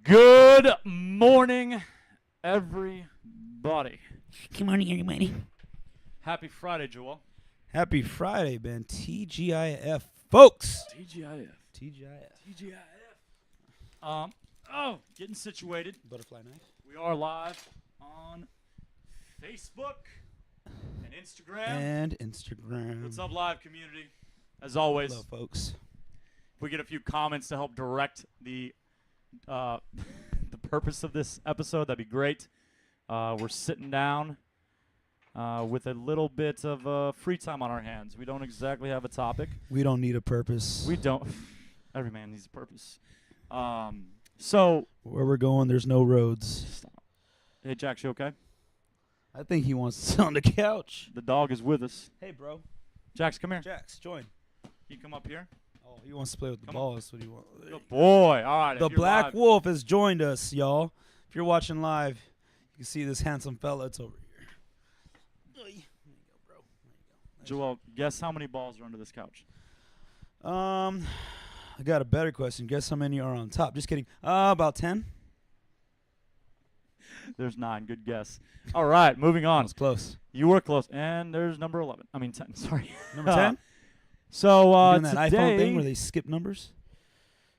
Good morning, everybody. Good morning, everybody. Happy Friday, Joel. Happy Friday, man. TGIF, folks. TGIF. TGIF. Getting situated. Butterfly knife. We are live on Facebook and Instagram. And Instagram. What's up, live community? As always, Hello, folks. if we get a few comments to help direct the the purpose of this episode, that'd be great. We're sitting down with a little bit of free time on our hands. We don't exactly have a topic. We don't need a purpose. We don't. Every man needs a purpose. So Where we're going, there's no roads. stop. Hey, Jax, you okay? I think he wants to sit on the couch. The dog is with us. Hey, bro. Jax, come here. Jax, join. You come up here. Oh, he wants to play with the Come on. balls. What do you want? Good boy. All right. The if you're Black live- Wolf has joined us, y'all. If you're watching live, you can see this handsome fella. It's over here. There you go, bro. There you go. Joel, guess how many balls are under this couch? I got a better question. Guess how many are on top? Just kidding. About 10. There's 9. Good guess. All right. Moving on. That was close. You were close. And there's number 11. I mean 10. Sorry. Number 10? So Doing that today, iPhone thing where they skip numbers?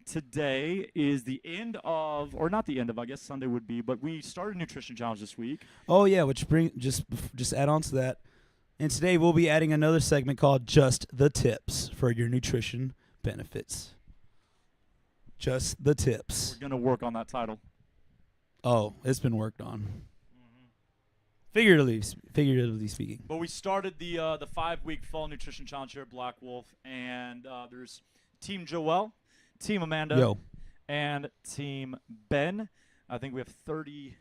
today is the end of, or not the end of, I guess Sunday would be, but we started a nutrition challenge this week. Oh yeah, which just add on to that. And today we'll be adding another segment called Just the Tips for your nutrition benefits. Just the tips. We're going to work on that title. Oh, it's been worked on. Figuratively speaking. But we started the 5-week fall nutrition challenge here at Black Wolf, and there's Team Joel, Team Amanda, Yo. and Team Ben. I think we have 30,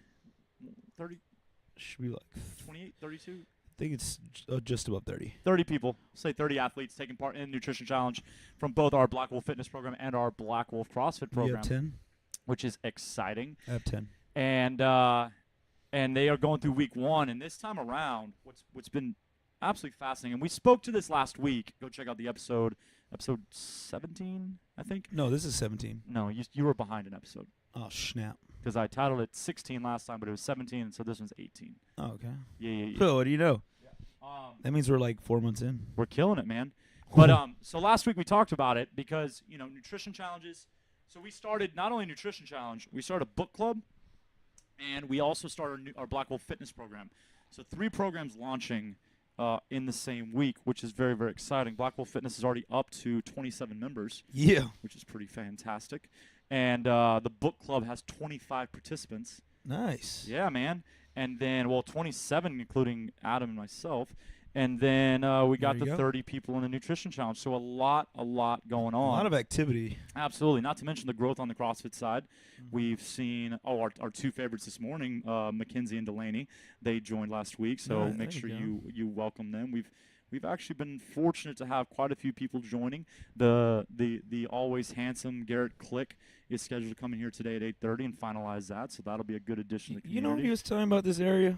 Should be like 28, 32? I think it's just above 30. 30 people, say 30 athletes taking part in the nutrition challenge from both our Black Wolf Fitness program and our Black Wolf CrossFit You program, have 10? which is exciting. I have 10. And they are going through week 1. And this time around, what's been absolutely fascinating, and we spoke to this last week. Go check out the episode 17, I think. No, this is 17. No, you were behind an episode Oh, snap. because I titled it 16 last time, but it was 17, and so this one's 18. Oh, okay. Yeah. So, what do you know? Um, That means we're like 4 months in. We're killing it, man. But so last week we talked about it because, nutrition challenges. So we started not only a nutrition challenge, we started a book club, and we also started our Black Wolf Fitness program. So 3 programs launching in the same week, which is very, very exciting. Black Wolf Fitness is already up to 27 members, Yeah. which is pretty fantastic. And the book club has 25 participants. Nice. Yeah, man. And then, 27, including Adam and myself. And then we got There you the go. 30 people in the nutrition challenge. So a lot going A on. lot of activity. Absolutely. Not to mention the growth on the CrossFit side. We've seen, our 2 favorites this morning, Mackenzie and Delaney. They joined last week, so Alright, make there sure you you welcome them. We've actually been fortunate to have quite a few people joining. The always handsome Garrett Click is scheduled to come in here today at 8:30 and finalize that. So that'll be a good addition to the You community. know, he was telling about this area.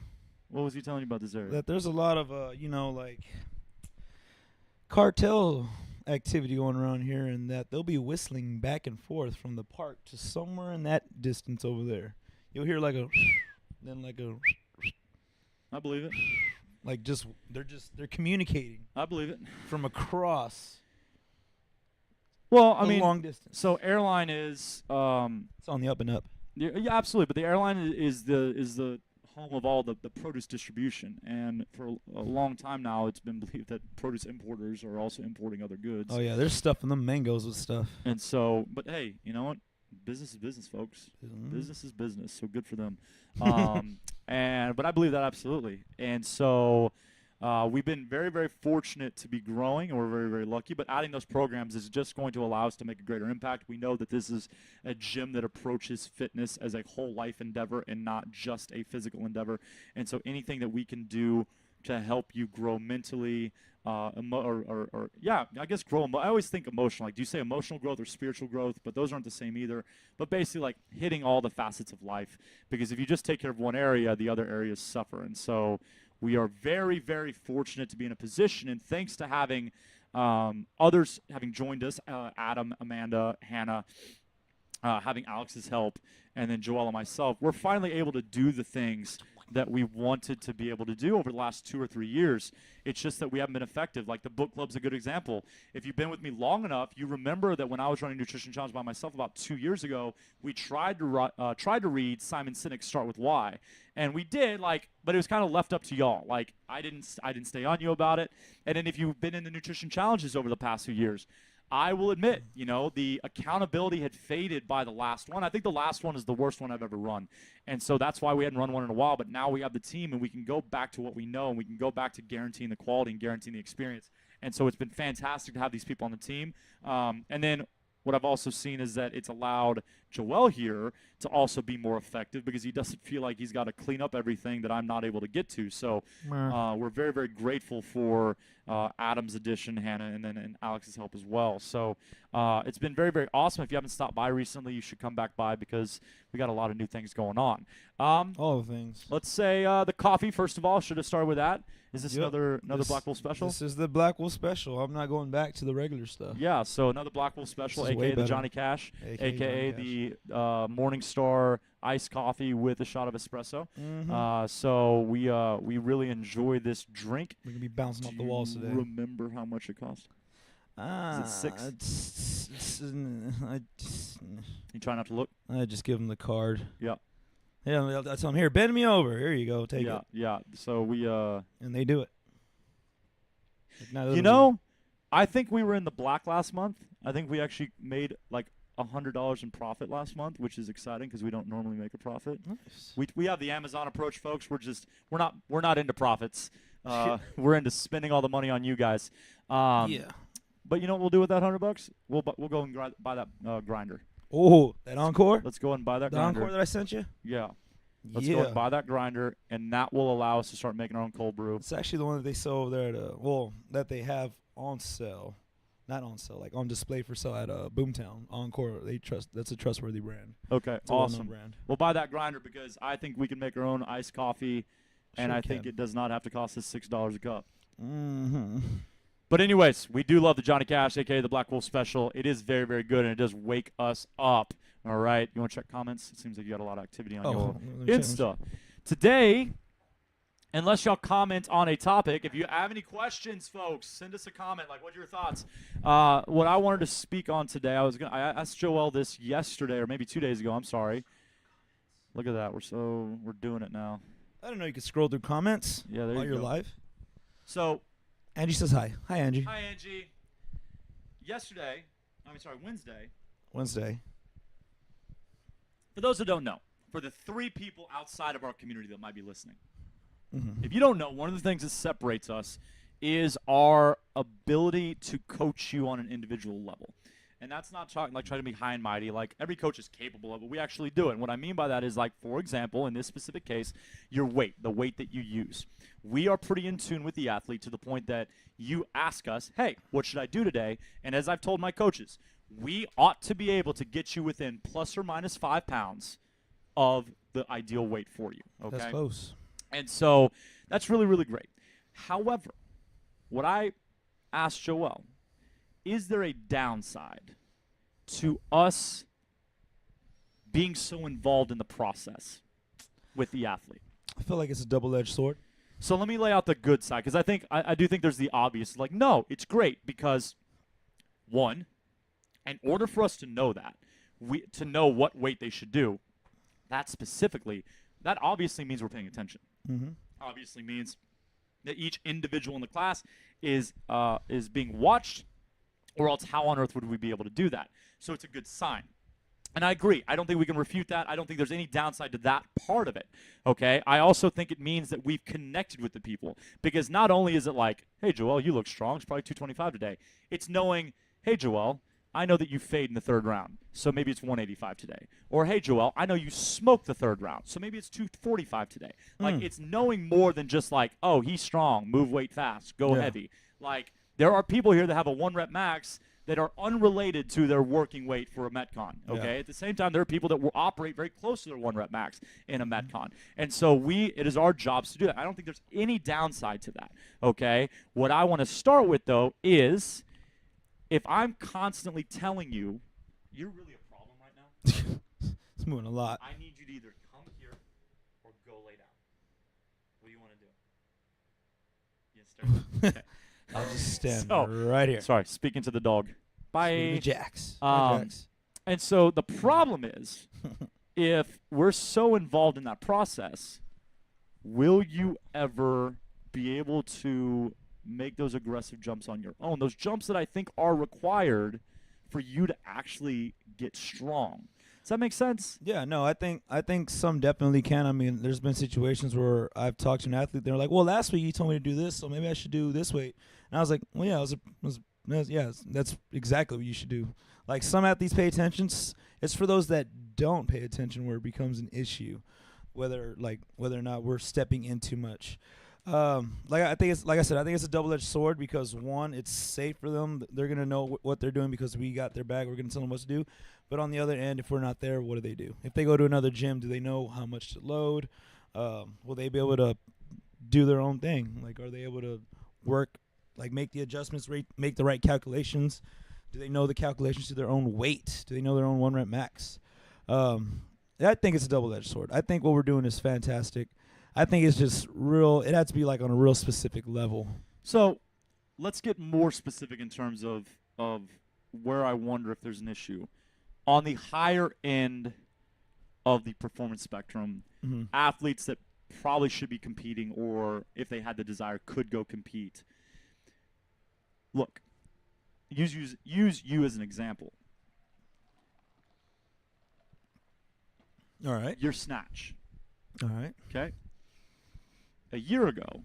What was he telling you about this area? That there's a lot of like cartel activity going around here, and that they'll be whistling back and forth from the park to somewhere in that distance over there. You'll hear like a then like a I believe it. like they're communicating I believe it. from across Well, a I mean, long distance. so airline is It's on the up and up. yeah, absolutely, but the airline is the home of all the produce distribution, and for a long time now, it's been believed that produce importers are also importing other goods. Oh yeah, there's stuffing them mangoes with stuff. And so, but hey, you know what? Business is business, folks. Mhm. Business is business, so good for them. But I believe that absolutely. And so we've been very, very fortunate to be growing, and we're very, very lucky. But adding those programs is just going to allow us to make a greater impact. We know that this is a gym that approaches fitness as a whole life endeavor and not just a physical endeavor. And so anything that we can do to help you grow mentally, I guess grow. I always think emotional. Like, do you say emotional growth or spiritual growth? But those aren't the same either. But basically, like hitting all the facets of life. Because if you just take care of one area, the other areas suffer. And so we are very, very fortunate to be in a position, and thanks to having others having joined us, Adam, Amanda, Hannah, having Alex's help, and then Joel and myself, we're finally able to do the things that we wanted to be able to do over the last 2 or 3 years. It's just that we haven't been effective. Like the book club's a good example. If you've been with me long enough, you remember that when I was running Nutrition Challenge by myself about 2 years ago, we tried to read Simon Sinek's Start With Why, and we did, but it was kind of left up to y'all. Like I didn't stay on you about it. And then if you've been in the Nutrition Challenges over the past few years, I will admit, the accountability had faded by the last one. I think the last one is the worst one I've ever run. And so that's why we hadn't run one in a while. But now we have the team, and we can go back to what we know, and we can go back to guaranteeing the quality and guaranteeing the experience. And so it's been fantastic to have these people on the team. And then what I've also seen is that it's allowed Joel here to also be more effective because he doesn't feel like he's got to clean up everything that I'm not able to get to. So we're very, very grateful for Adam's addition, Hannah, and Alex's help as well. So it's been very, very awesome. If you haven't stopped by recently, you should come back by because we got a lot of new things going on. All the things. Let's say the coffee, first of all. Should have started with that. Is this another Black Wolf special? This is the Black Wolf special. I'm not going back to the regular stuff. Yeah, so another Black Wolf special, a.k.a. the Johnny Cash, a.k.a. the Morningstar iced coffee with a shot of espresso. So we really enjoy this drink. We're going to be bouncing off the walls today. Remember how much it cost? Is it $6? You try not to look? I just give them the card. Yeah. Yeah, I tell them, here, bend me over. Here you go, take it. Yeah. So we and they do it. I think we were in the black last month. I think we actually made like $100 in profit last month, which is exciting because we don't normally make a profit. Nice. We have the Amazon approach, folks. We're not into profits. We're into spending all the money on you guys. Yeah. But you know what we'll do with that $100? We'll go and buy that grinder. Oh, that Encore? Let's go and buy that the grinder. Encore that I sent you? Yeah. Let's go and buy that grinder, and that will allow us to start making our own cold brew. It's actually the one that they sell over there at that they have on sale. Not on sale, like on display for sale at Boomtown. Encore, that's a trustworthy brand. Okay, it's awesome. Brand. We'll buy that grinder because I think we can make our own iced coffee, and I think it does not have to cost us $6 a cup. Mm-hmm. But anyways, we do love the Johnny Cash, a.k.a. the Black Wolf Special. It is very, very good, and it does wake us up. All right? You want to check comments? It seems like you got a lot of activity on your Insta. Today, unless y'all comment on a topic, if you have any questions, folks, send us a comment. Like, what are your thoughts? What I wanted to speak on today, I asked Joel this yesterday, or maybe 2 days ago. I'm sorry. Look at that. We're doing it now. I didn't know you could scroll through comments while you're live. So Angie says hi. Hi, Angie. Hi, Angie. Wednesday. For those who don't know, for the 3 people outside of our community that might be listening, if you don't know, one of the things that separates us is our ability to coach you on an individual level. And that's not trying to be high and mighty. Like, every coach is capable of it. We actually do it. And what I mean by that is, like, for example, in this specific case, your weight, the weight that you use. We are pretty in tune with the athlete to the point that you ask us, hey, what should I do today? And as I've told my coaches, we ought to be able to get you within plus or minus 5 pounds of the ideal weight for you. Okay? That's close. And so that's really, really great. However, what I asked Joel, is there a downside to us being so involved in the process with the athlete? I feel like it's a double-edged sword. So let me lay out the good side, because I do think there's the obvious. Like, no, it's great because, one, in order for us to know that, to know what weight they should do, that obviously means we're paying attention. Obviously means that each individual in the class is being watched, or else how on earth would we be able to do that? So it's a good sign. And I agree. I don't think we can refute that. I don't think there's any downside to that part of it, okay? I also think it means that we've connected with the people, because not only is it like, hey, Joel, you look strong. It's probably 225 today. It's knowing, hey, Joel, I know that you fade in the 3rd round, so maybe it's 185 today. Or, hey, Joel, I know you smoked the 3rd round, so maybe it's 245 today. Like, it's knowing more than just like, oh, he's strong, move weight fast, go heavy. Like, there are people here that have a 1-rep max that are unrelated to their working weight for a Metcon, okay? Yeah. At the same time, there are people that will operate very close to their 1-rep max in a Metcon. And so it is our jobs to do that. I don't think there's any downside to that, okay? What I want to start with, though, is if I'm constantly telling you, you're really a problem right now. moving a lot. I need you to either come here or go lay down. What do you want to do? You start. Okay. I'll just stand So, right here. Sorry, speaking to the dog. Bye. Jax. Jax. And so the problem is, if we're so involved in that process, will you ever be able to make those aggressive jumps on your own? Those jumps that I think are required for you to actually get strong. Does that make sense? Yeah, no, I think some definitely can. I mean, there's been situations where I've talked to an athlete. They're like, "Well, last week you told me to do this, so maybe I should do this weight." And I was like, "Well, yeah, that's exactly what you should do." Like, some athletes pay attention. It's for those that don't pay attention where it becomes an issue, whether or not we're stepping in too much. I think it's a double-edged sword because, one, it's safe for them. They're gonna know what they're doing because we got their back. We're gonna tell them what to do. But on the other end, if we're not there, what do? If they go to another gym, do they know how much to load? Will they be able to do their own thing? Like, are they able to work, like make the adjustments, make the right calculations? Do they know the calculations to their own weight? Do they know their own 1 rep max? I think it's a double-edged sword. I think what we're doing is fantastic. I think it's just real. It has to be like on a real specific level. So let's get more specific in terms of where I wonder if there's an issue. On the higher end of the performance spectrum, athletes that probably should be competing or if they had the desire could go compete. Look, use you as an example. All right. Your snatch. All right. Okay. A year ago,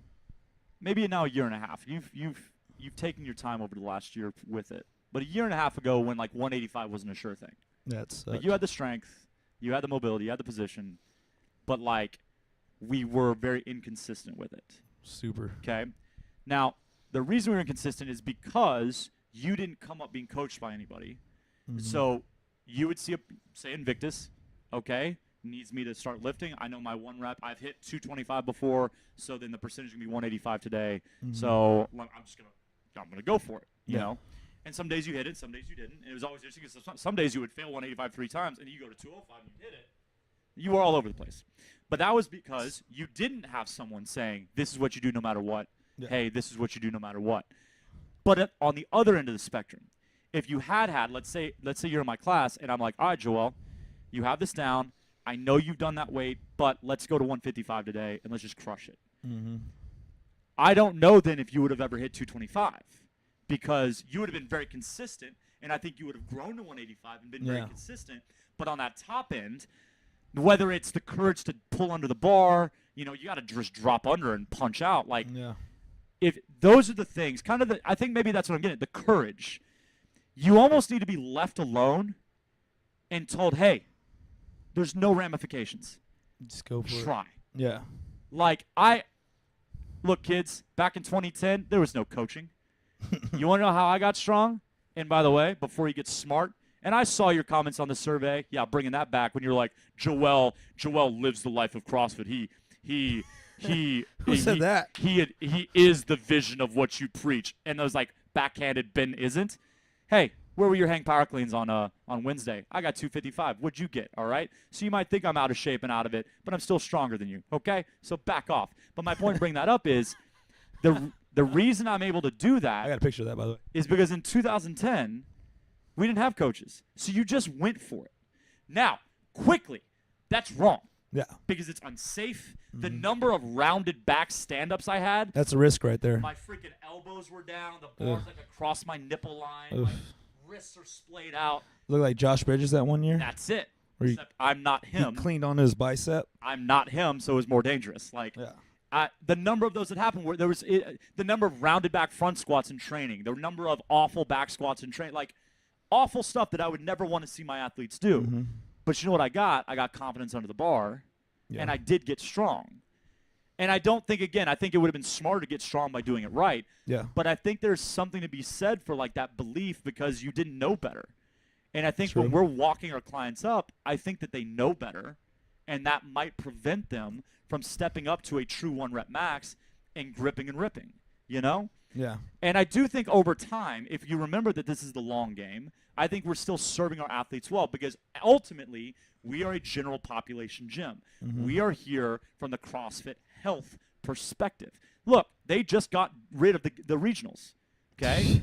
maybe now a year and a half. You've taken your time over the last year with it. But a year and a half ago, when like 185 wasn't a sure thing, like you had the strength, you had the mobility, you had the position, but like we were very inconsistent with it. Super. Okay. Now the reason we were inconsistent is because you didn't come up being coached by anybody. So you would see say Invictus, okay, needs me to start lifting. I know my 1 rep. I've hit 225 before, so then the percentage is gonna be 185 today. So I'm gonna go for it. You know. And some days you hit it, some days you didn't. And it was always interesting because some days you would fail 185 3 times, and you go to 205 and you hit it. You were all over the place. But that was because you didn't have someone saying, this is what you do no matter what. Yeah. Hey, this is what you do no matter what. But on the other end of the spectrum, if you had, let's say you're in my class, and I'm like, all right, Joel, you have this down. I know you've done that weight, but let's go to 155 today, and let's just crush it. I don't know then if you would have ever hit 225. Because you would have been very consistent, and I think you would have grown to 185 and been very consistent. But on that top end, whether it's the courage to pull under the bar, you got to just drop under and punch out. Like, if those are the things, I think maybe that's what I'm getting at, the courage. You almost need to be left alone and told, hey, there's no ramifications. Just go for it. Try. Yeah. Like, look, kids, back in 2010, there was no coaching. You want to know how I got strong? And by the way, before you get smart, and I saw your comments on the survey. Yeah, bringing that back when you're like, Joel lives the life of CrossFit. He Who said that? He is the vision of what you preach. And those like backhanded Ben isn't. Hey, where were your hang power cleans on Wednesday? I got 255. What'd you get? All right. So you might think I'm out of shape and out of it, but I'm still stronger than you. Okay. So back off. But my point in bringing that up is the reason I'm able to do that, I got a picture of that, by the way, is because in 2010, we didn't have coaches. So you just went for it. Now, quickly, that's wrong. Yeah. Because it's unsafe. The number of rounded back stand-ups I had. That's a risk right there. My freaking elbows were down. The bar's like across my nipple line. My wrists are splayed out. Look like Josh Bridges that one year. That's it. Except I'm not him. He cleaned on his bicep. I'm not him, so it was more dangerous. Like, the number of those that happened where there was the number of rounded back front squats in training, the number of awful back squats in training, like awful stuff that I would never want to see my athletes do. But you know what I got? I got confidence under the bar, and I did get strong. And I don't think, again, I think it would have been smarter to get strong by doing it right. Yeah. But I think there's something to be said for like that belief because you didn't know better. And I think when we're walking our clients up, I think that they know better, and that might prevent them from stepping up to a true 1 rep max and gripping and ripping, you know? Yeah. And I do think over time, if you remember that this is the long game, I think we're still serving our athletes well because ultimately we are a general population gym. Mm-hmm. We are here from the CrossFit health perspective. Look, they just got rid of the regionals, okay?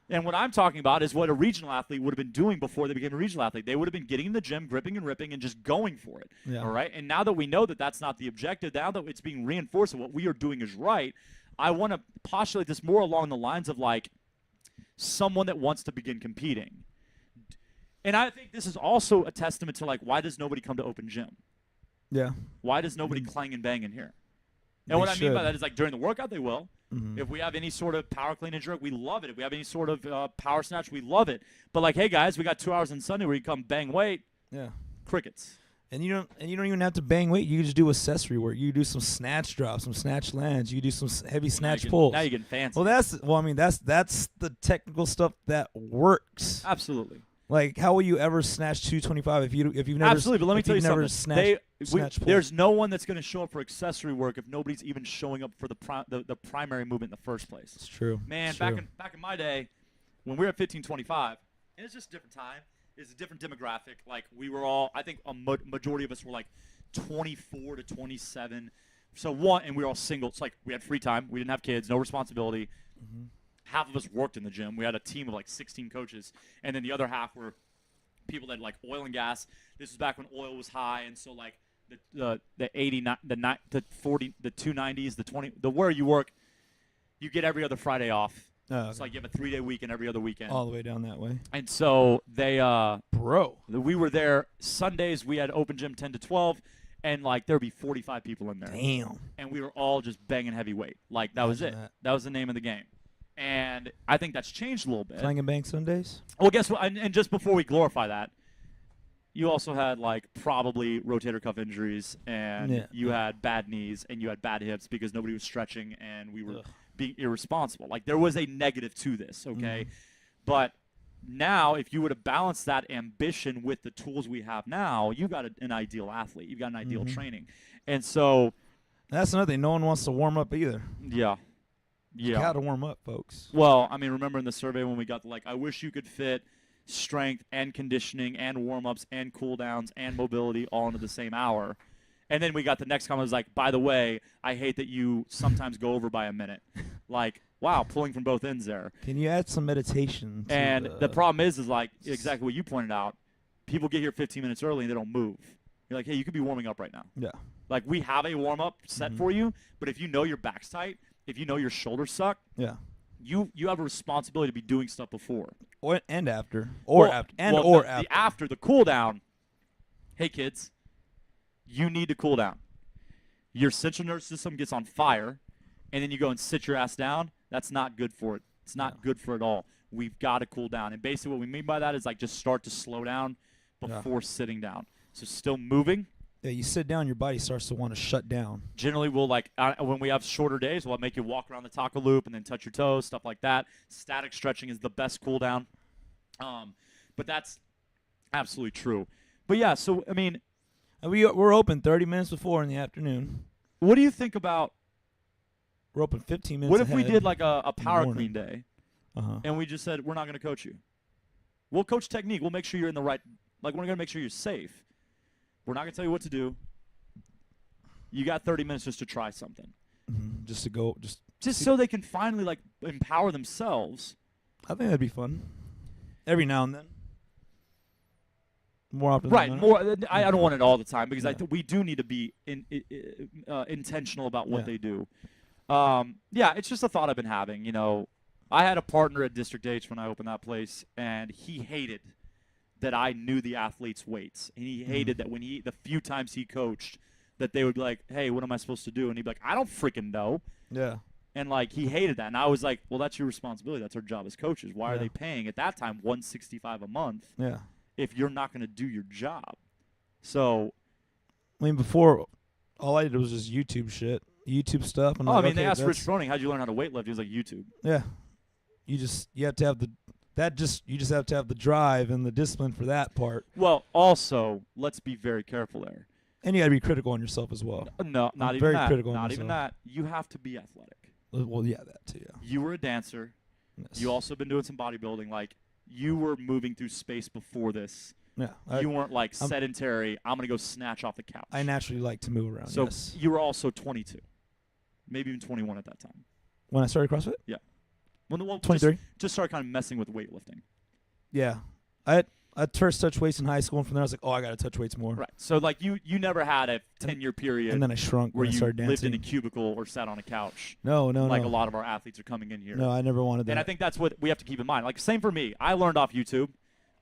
And what I'm talking about is what a regional athlete would have been doing before they became a regional athlete. They would have been getting in the gym, gripping and ripping, and just going for it, Yeah. all right? And now that we know that that's not the objective, now that it's being reinforced and what we are doing is right, I want to postulate this more along the lines of like someone that wants to begin competing. And I think this is also a testament to like why does nobody come to open gym? Yeah. Why does nobody clang and bang in here? And They what I mean by should. that is like during the workout they will. Mhm. If we have any sort of power clean and jerk, we love it. If we have any sort of power snatch, we love it. But like, hey guys, we got 2 hours on Sunday where you come bang weight, Yeah. crickets. And you don't even have to bang weight. You can just do accessory work. You do some snatch drops, some snatch lands. You do some heavy snatch pulls. Now you're getting fancy. Well, that's the technical stuff that works. Absolutely. Like, how will you ever snatch 225 if you've never Absolutely, but let me if tell you you've never something. snatched pull? There's no one that's going to show up for accessory work if nobody's even showing up for the primary movement in the first place. It's true. Man, It's back true. in my day, when we were at 1525, and it's just a different time. It's a different demographic. Like we were all, I think a majority of us were like 24 to 27. So and we were all single. It's like we had free time. We didn't have kids, no responsibility. Mm-hmm. Half of us worked in the gym. We had a team of like 16 coaches, and then the other half were people that like oil and gas. This was back when oil was high, and so like the 80, the 40, the 290s, the 20, the where you work, you get every other Friday off. Oh, It's like you have a 3-day weekend every other weekend. all the way down that way, And so they bro. we were there Sundays. We had open gym 10 to 12, and like there'd be 45 people in there, Damn. and we were all just banging heavy weight. Like that was it. Imagine that. That was the name of the game. And I think that's changed a little bit. Clang and bang Sundays. Well, guess what? And just before we glorify that, you also had like probably rotator cuff injuries, and Yeah. you had bad knees, and you had bad hips because nobody was stretching, and we were Ugh. being irresponsible. Like there was a negative to this, okay? Mhm. But now, if you were to balance that ambition with the tools we have now, you got an ideal athlete. You've got an ideal Mhm. training. And so, That's another thing. No one wants to warm up either. yeah. You Yeah. got to warm up, folks. Well, I mean, remember in the survey when we got like, I wish you could fit strength and conditioning and warm-ups and cool-downs and mobility all into the same hour. And then we got the next comment was like, by the way, I hate that you sometimes go over by a minute. Like, wow, pulling from both ends there. Can you add some meditation? To And the problem is like exactly what you pointed out. People get here 15 minutes early and they don't move. You're like, hey, you could be warming up right now. Yeah. Like we have a warm-up set Mhm. for you, but if you know your back's tight, if you know your shoulders suck, Yeah. you have a responsibility to be doing stuff before. Or and after. Or Well, after. And well, or the after. the cool down. Hey kids, you need to cool down. Your central nervous system gets on fire, and then you go and sit your ass down. That's not good for it. It's not Yeah. good for it all. We've got to cool down. And basically what we mean by that is like just start to slow down before sitting down. So still moving. Yeah, you sit down, your body starts to want to shut down. Generally, we'll like when we have shorter days, we'll make you walk around the taco loop and then touch your toes, stuff like that. Static stretching is the best cool down. But that's absolutely true. But yeah, so I mean, And we're open 30 minutes before in the afternoon. what do you think about We're open 15 minutes what if we ahead. did like a power morning. clean day Uh-huh. and we just said we're not going to coach you? We'll coach technique. We'll make sure you're in the right. Like we're going to make sure you're safe. We're not going to tell you what to do. You got 30 minutes just to try something. Mhm. Just to go, just So they can finally like empower themselves. I think that'd be fun. Every now and then. More often Right. than not. More. I don't want it all the time because I Yeah. think we do need to be intentional about what Yeah. they do. Yeah, it's just a thought I've been having. You know, I had a partner at District H when I opened that place, and he hated that I knew the athletes' weights, and he hated that when the few times he coached, that they would be like, "Hey, what am I supposed to do?" And he'd be like, "I don't freaking know." Yeah. And like he hated that, and I was like, "Well, that's your responsibility. That's our job as coaches. Why are Yeah. they paying at that time $165 a month Yeah. if you're not going to do your job?" So, I mean, before, all I did was just YouTube shit, YouTube stuff. And I like, mean, they okay, asked Rich that's- Froning, "How'd you learn how to weightlift?" He was like, "YouTube." Yeah. You have to have you just have to have the drive and the discipline for that part. Well, also, let's be very careful there. And you got to be critical on yourself as well. No, not I'm even very that. critical on Not even myself. that. You have to be athletic. Well, yeah, that too. Yeah. You were a dancer. Yes. You also been doing some bodybuilding. Like, you were moving through space before this. Yeah. You weren't like sedentary. I'm gonna go snatch off the couch. I naturally like to move around. So yes. you were also 22, maybe even 21 at that time. When I started CrossFit. Well, 23. Just started kind of messing with weightlifting. Yeah. I first touched weights in high school, and from there I was like, oh, I got to touch weights more. Right. So like you never had a 10-year period And then I shrunk where when I you started lived dancing. in a cubicle or sat on a couch. No. Like a lot of our athletes are coming in here. No, I never wanted that. And I think that's what we have to keep in mind. Like, same for me. I learned off YouTube.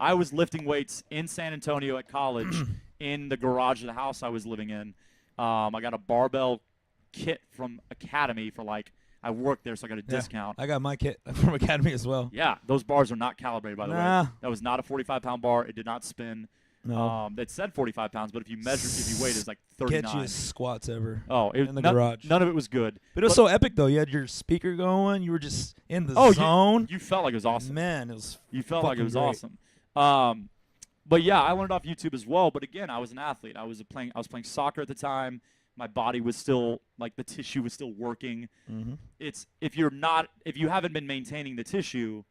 I was lifting weights in San Antonio at college in the garage of the house I was living in. I got a barbell kit from Academy for I worked there, so I got a discount. I got my kit from Academy as well. Yeah, those bars are not calibrated, by the way. That was not a 45-pound bar. It did not spin. No. It said 45 pounds, but if you weighed, it was like 39. Sketchiest squats ever. Oh, in the garage. None of it was good. But it was so epic, though. You had your speaker going. You were just in the zone. You felt like it was awesome. Man, it was You felt like it was great. awesome. But yeah, I learned off YouTube as well. But again, I was an athlete. I was playing soccer at the time. My body was still the tissue was still working. Mm-hmm. It's if you haven't been maintaining the tissue,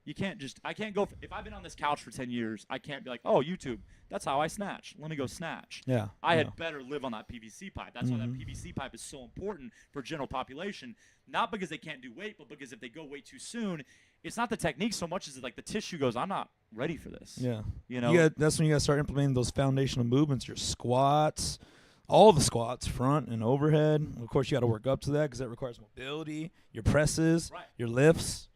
you can't just. I can't go if I've been on this couch for 10 years. I can't be like, oh, YouTube. That's how I snatch. Let me go snatch. Yeah. I had better live on that PVC pipe. That's why that PVC pipe is so important for general population. Not because they can't do weight, but because if they go way too soon, it's not the technique so much as the tissue goes, I'm not ready for this. Yeah. You know. That's when you got to start implementing those foundational movements. Your squats. All the squats, front and overhead. Of course, you got to work up to that because that requires mobility, your presses, your lifts,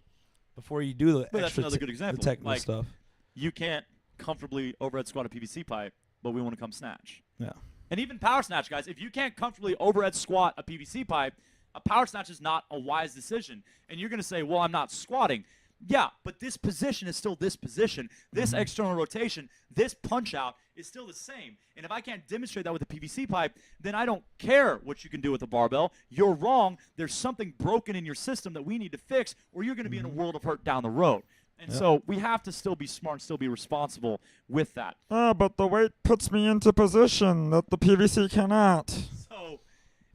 before you do the But extra that's another good example. the technical stuff. You can't comfortably overhead squat a PVC pipe, but we want to come snatch. Yeah. And even power snatch, guys. If you can't comfortably overhead squat a PVC pipe, a power snatch is not a wise decision. And you're going to say, well, I'm not squatting. Yeah, but this position is still this position. This external rotation, this punch out is still the same. And if I can't demonstrate that with a PVC pipe, then I don't care what you can do with a barbell. You're wrong. There's something broken in your system that we need to fix, or you're going to be in a world of hurt down the road. And so we have to still be smart and still be responsible with that. But the weight puts me into position that the PVC cannot. So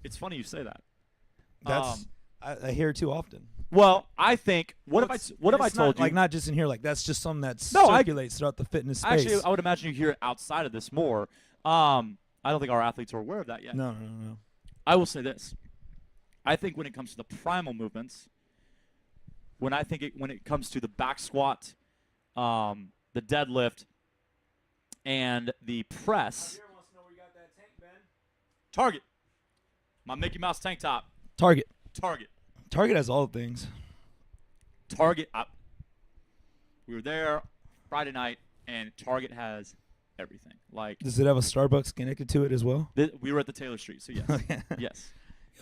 it's funny you say that. That's I hear it too often. Well, I think what if I told you not just in here, that's just something that No, circulates throughout the fitness space. Actually, I would imagine you hear it outside of this more. I don't think our athletes are aware of that yet. No. I will say this. I think when it comes to the primal movements, when it comes to the back squat, the deadlift, and the press. Target. My Mickey Mouse tank top. Target Target. has all the things. Target. We were there Friday night, and Target has everything. Does it have a Starbucks connected to it as well? We were at the Taylor Street, so yes. Yes.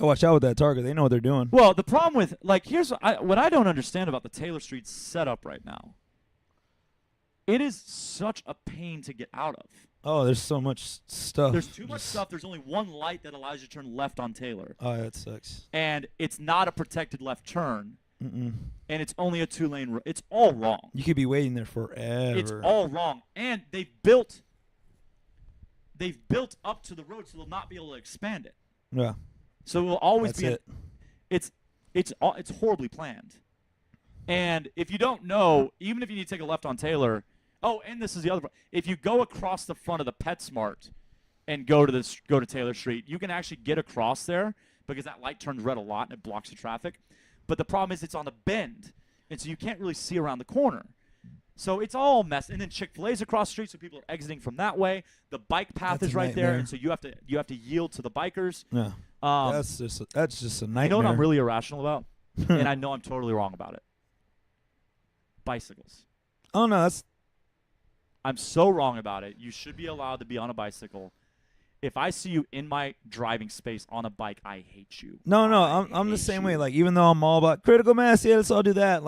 Watch out with that Target. They know what they're doing. Well, the problem with here's what I don't understand about the Taylor Street setup right now. It is such a pain to get out of. Oh, there's so much stuff. There's too much stuff. There's only one light that allows you to turn left on Taylor. Oh, that sucks. And it's not a protected left turn. Mm-mm. And it's only a 2-lane. It's all wrong. You could be waiting there forever. It's all wrong. And they've built up to the road, so they'll not be able to expand it. Yeah. So it will always That's be. it. It's horribly planned. And if you don't know, even if you need to take a left on Taylor. Oh, and this is the other part. If you go across the front of the PetSmart and go to Taylor Street, you can actually get across there because that light turns red a lot and it blocks the traffic. But the problem is it's on a bend, and so you can't really see around the corner. So it's all messed. And then Chick-fil-A's across the street, so people are exiting from that way. The bike path That's is a right there, nightmare. and so you have to yield to the bikers. Yeah. That's just a nightmare. You know what I'm really irrational about? And I know I'm totally wrong about it. Bicycles. Oh no, I'm so wrong about it. You should be allowed to be on a bicycle. If I see you in my driving space on a bike, I hate you. No, I'm the same way. Even though I'm all about critical mass, yeah, let's all do that.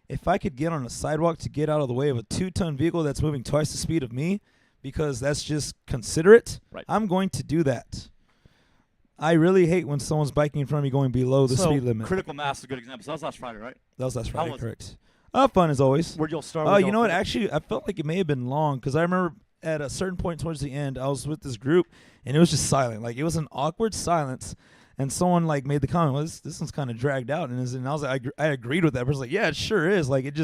If I could get on a sidewalk to get out of the way of a 2-ton vehicle that's moving twice the speed of me, because that's just considerate, right. I'm going to do that. I really hate when someone's biking in front of me going below the speed limit. Critical mass is a good example. So that was last Friday, right? That was last Friday, was correct. Fun as always. Where'd y'all start? Oh, you know what? Actually, I felt like it may have been long because I remember at a certain point towards the end, I was with this group, and it was just silent. It was an awkward silence. And someone like made the comment, well, this one's kind of dragged out, and I was like, I agreed with that. But I was like, yeah, it sure is. Like it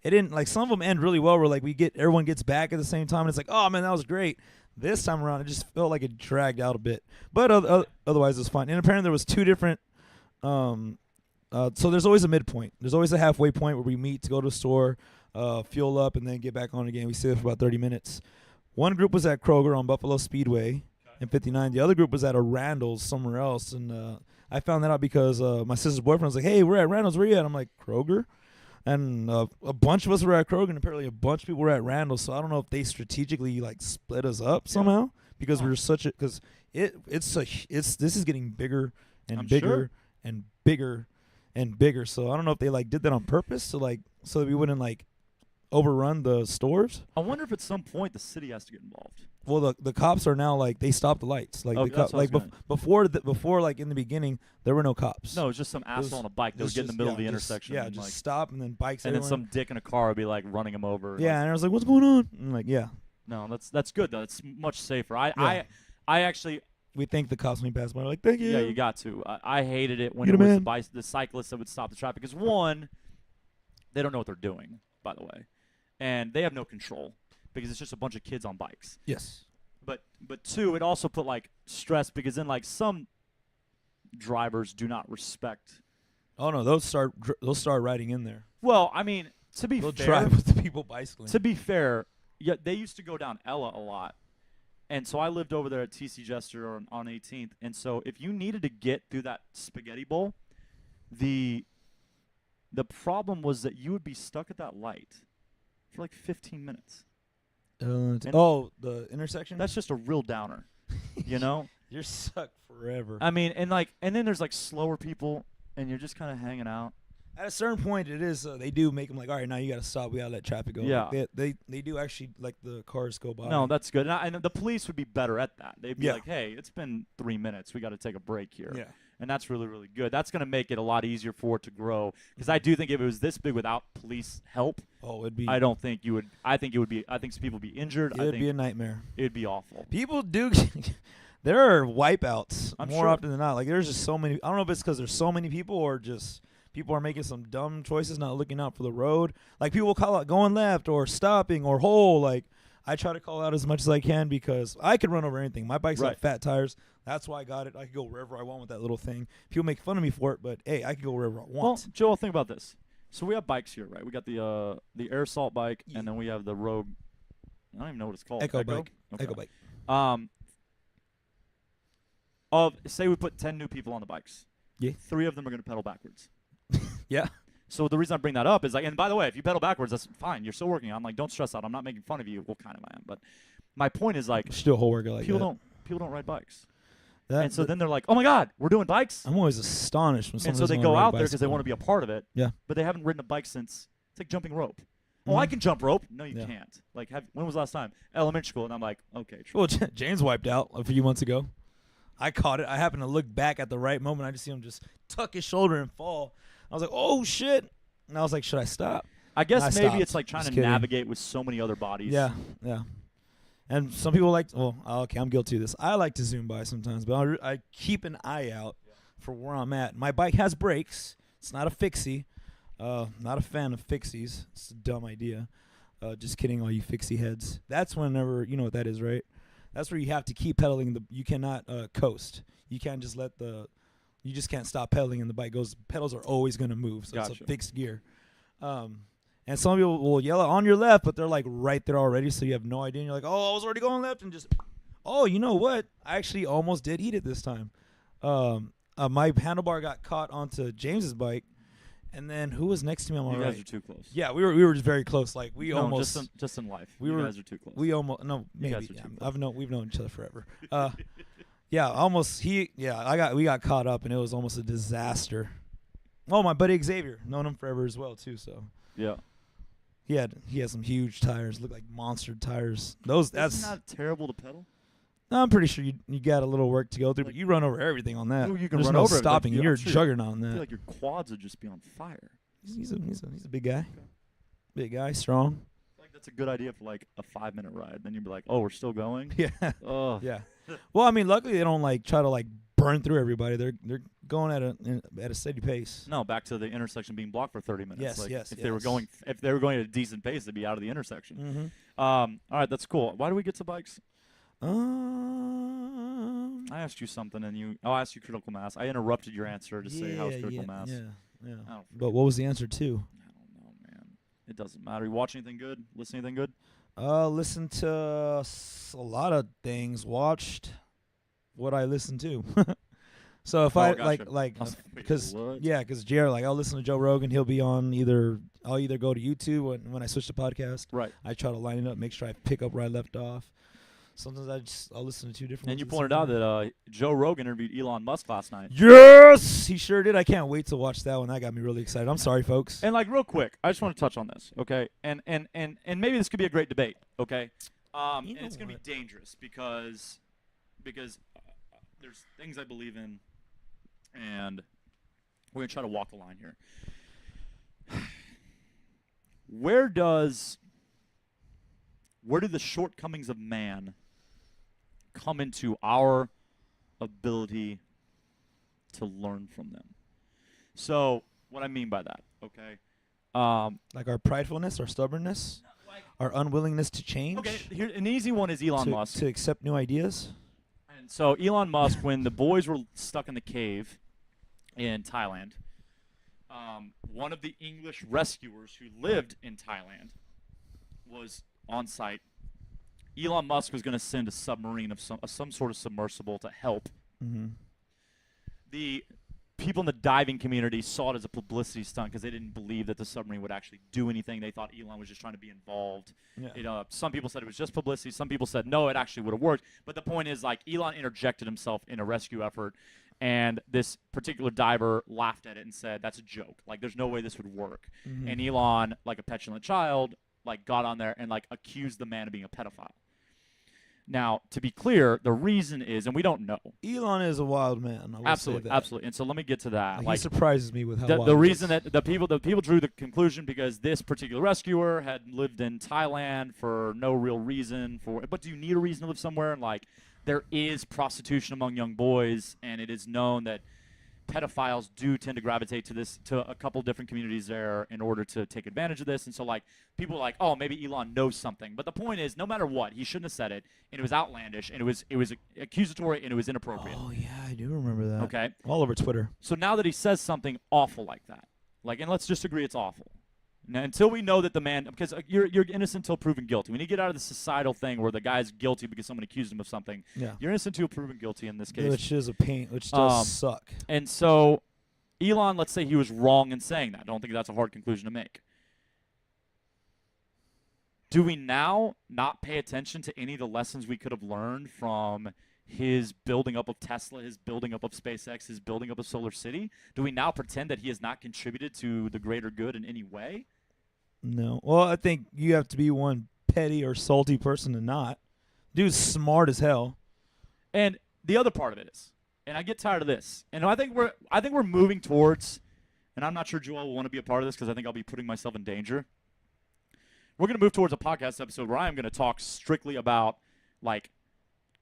didn't like some of them end really well, where like everyone gets back at the same time, and it's like, oh man, that was great. This time around, it just felt like it dragged out a bit, but otherwise it was fine. And apparently there was 2 different. So there's always a midpoint. There's always a halfway point where we meet to go to a store, fuel up, and then get back on again. We stay there for about 30 minutes. One group was at Kroger on Buffalo Speedway in 59. The other group was at a Randall's somewhere else. And I found that out because my sister's boyfriend was like, hey, we're at Randall's. Where you at? I'm like, Kroger? And a bunch of us were at Kroger, and apparently a bunch of people were at Randall's. So I don't know if they strategically like split us up somehow because we're such a – because this is getting bigger and bigger and bigger and bigger. So I don't know if they like did that on purpose so that we wouldn't like overrun the stores. I wonder if at some point the city has to get involved. Well, the cops are now like they stop the lights. Like before like in the beginning there were no cops. No, it was just some asshole on a bike that would get in the middle of the intersection. Yeah, and just like, stop and then bikes. And then some dick in a car would be like running him over. Yeah, and I was like, what's going on? And like, yeah. No, that's good though. It's much safer. I actually. We thank the cops when we pass by. We're like, thank you. Yeah, you got to. I hated it when it was the cyclists that would stop the traffic. Because one, they don't know what they're doing, by the way. And they have no control because it's just a bunch of kids on bikes. Yes. But 2, it also put, like, stress because then, like, some drivers do not respect. Oh, no, they'll start riding in there. Well, I mean, to be fair. They'll drive with the people bicycling. To be fair, yeah, they used to go down Ella a lot. And so I lived over there at TC Jester on 18th. And so if you needed to get through that spaghetti bowl, the problem was that you would be stuck at that light for like 15 minutes. The intersection? That's just a real downer, you know? You're stuck forever. I mean, and then there's like slower people, and you're just kind of hanging out. At a certain point, it is they do make them like, all right, now you got to stop. We got to let traffic go. Yeah. Like they do actually like the cars go by. No, that's good. And the police would be better at that. They'd be Yeah. like, hey, it's been 3 minutes. We got to take a break here. Yeah. And that's really, really good. That's going to make it a lot easier for it to grow. Because I do think if it was this big without police help, it'd be. I don't think you would. I think it would be. I think some people would be injured. It would be a nightmare. It'd be awful. People do. There are wipeouts I'm more sure. often than not. Like there's just so many. I don't know if it's because there's so many people or just people are making some dumb choices, not looking out for the road. Like people will call out going left or stopping or whole. Like I try to call out as much as I can because I can run over anything. My bike's got fat tires. That's why I got it. I can go wherever I want with that little thing. People make fun of me for it, but hey, I can go wherever I want. Well, Joel, think about this. So we have bikes here, right? We got the air assault bike, and then we have the Rogue. I don't even know what it's called. Echo bike. Okay. Echo bike. Say we put 10 new people on the bikes. Yeah. 3 of them are going to pedal backwards. Yeah. So the reason I bring that up is like, and by the way, if you pedal backwards, that's fine. You're still working. I'm like, don't stress out. I'm not making fun of you. Well, kind of I am, but my point is like, Still a whole workout like people don't ride bikes. that. And so then they're like, oh my God, we're doing bikes. I'm always astonished when And someone so they go out there because they want to be a part of it. Yeah. But they haven't ridden a bike since, it's like jumping rope. Oh, Mhm. I can jump rope. No, you Yeah. can't. Like, when was the last time? Elementary school. And I'm like, okay, true. Well, James wiped out a few months ago. I caught it. I happened to look back at the right moment. I just see him just tuck his shoulder and fall. I was like, oh, shit. And I was like, should I stop? I guess I maybe stopped. it's like trying Just to kidding. navigate with so many other bodies. Yeah, yeah. And some people like, okay, I'm guilty of this. I like to zoom by sometimes, but I keep an eye out for where I'm at. My bike has brakes. It's not a fixie. Not a fan of fixies. It's a dumb idea. Just kidding, all you fixie heads. That's whenever, you know what that is, right? That's where you have to keep pedaling. You cannot coast. You can't just you just can't stop pedaling and the bike goes. Pedals are always going to move, so it's Gotcha. a fixed gear. And some people will yell on your left, but they're like right there already, so you have no idea. And you're like, oh, I was already going left, and just, oh, you know what? I actually almost did eat it this time. My handlebar got caught onto James's bike, and then who was next to me on my You right? guys are too close. Yeah, we were just very close. Like we No, almost just in life. we you were- guys are too close. we almost no You guys maybe are too yeah, close. we've known each other forever. Yeah, almost we got caught up, and it was almost a disaster. Oh, my buddy Xavier, known him forever as well too. So Yeah. he had some huge tires, look like monster tires. That's Isn't that terrible to pedal? I'm pretty sure you got a little work to go through, but you run over everything on that. Ooh, you can There's run no over it, like, stopping. yeah, You're I'm a sure. juggernaut on I that. feel like your quads would just be on fire. He's a big guy. Big guy, strong. Like that's a good idea for like a 5-minute ride. Then you'd be like, oh, we're still going. Yeah. Oh. Yeah. Well, I mean, luckily they don't like try to like burn through everybody. They're going at a steady pace. No, back to the intersection being blocked for 30 minutes. Yes, like, yes, If they were going at a decent pace, they'd be out of the intersection. Mm-hmm. All right, that's cool. Why do we get to bikes? I I asked you something, and I asked you critical mass. I interrupted your answer to say how was critical mass. Yeah. I don't But what was the answer to? I don't know, man. It doesn't matter. You watch anything good? Listen to anything good? Listen to a lot of things. Watched what I listened to. So if Gotcha. because What? because Jared, like, I'll listen to Joe Rogan. He'll be on I'll either go to YouTube when I switch to podcast. Right. I try to line it up, make sure I pick up where I left off. Sometimes I'll listen to two different. And you ones at pointed the out same time. that Joe Rogan interviewed Elon Musk last night. Yes, he sure did. I can't wait to watch that one. That got me really excited. I'm sorry, folks. And like real quick, I just want to touch on this, okay? And maybe this could be a great debate, okay? And it's gonna be dangerous because there's things I believe in, and we're gonna try to walk the line here. Where do the shortcomings of man come into our ability to learn from them? So, what I mean by that, okay? Like our pridefulness, our stubbornness, our unwillingness to change. Okay, here an easy one is Elon Musk. To accept new ideas. And so Elon Musk, when the boys were stuck in the cave in Thailand, one of the English rescuers who lived in Thailand was on site. Elon Musk was going to send a submarine of some sort of submersible to help. Mm-hmm. The people in the diving community saw it as a publicity stunt because they didn't believe that the submarine would actually do anything. They thought Elon was just trying to be involved. Yeah. Some people said it was just publicity. Some people said, no, it actually would have worked. But the point is, like, Elon interjected himself in a rescue effort, and this particular diver laughed at it and said, that's a joke. Like, there's no way this would work. Mm-hmm. And Elon, like a petulant child, like, got on there and, like, accused the man of being a pedophile. Now, to be clear, the reason is, and we don't know. Elon is a wild man. I will Absolutely, say that. absolutely. And so let me get to that. He Like, surprises me with how wild the he reason is. that the people drew the conclusion because this particular rescuer had lived in Thailand for no real reason but do you need a reason to live somewhere? And like, there is prostitution among young boys, and it is known that pedophiles do tend to gravitate to a couple different communities there in order to take advantage of this. And so, like, people are like, oh, maybe Elon knows something. But the point is, no matter what, he shouldn't have said it, and it was outlandish, and it was accusatory, and it was inappropriate. Oh yeah, I do remember that. Okay? All over Twitter. So now that he says something awful like that, like, and let's just agree it's awful. Now, until we know that the man, because you're innocent until proven guilty. We need to get out of the societal thing where the guy's guilty because someone accused him of something. Yeah. You're innocent until proven guilty in this case. Which is a pain. Which does suck. And so, Elon, let's say he was wrong in saying that. I don't think that's a hard conclusion to make. Do we now not pay attention to any of the lessons we could have learned from his building up of Tesla, his building up of SpaceX, his building up of Solar City? Do we now pretend that he has not contributed to the greater good in any way? No. Well, I think you have to be one petty or salty person to not. Dude's smart as hell. And the other part of it is, and I get tired of this, and I think we're moving towards, and I'm not sure Joel will want to be a part of this because I think I'll be putting myself in danger. We're going to move towards a podcast episode where I am going to talk strictly about, like,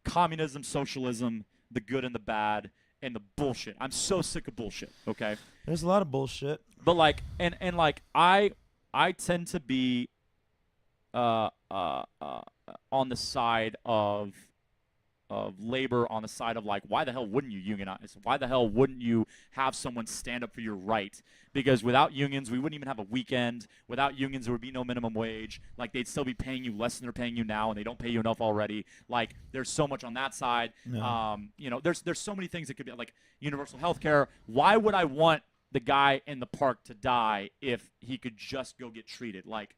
communism, socialism, the good and the bad, and the bullshit. I'm so sick of bullshit, okay? There's a lot of bullshit. But, like, and like, I tend to be on the side of labor, on the side of, like, why the hell wouldn't you unionize? Why the hell wouldn't you have someone stand up for your right? Because without unions, we wouldn't even have a weekend. Without unions, there would be no minimum wage. Like, they'd still be paying you less than they're paying you now, and they don't pay you enough already. Like, there's so much on that side. No. There's so many things that could be, like, universal health care. Why would I want the guy in the park to die if he could just go get treated? Like,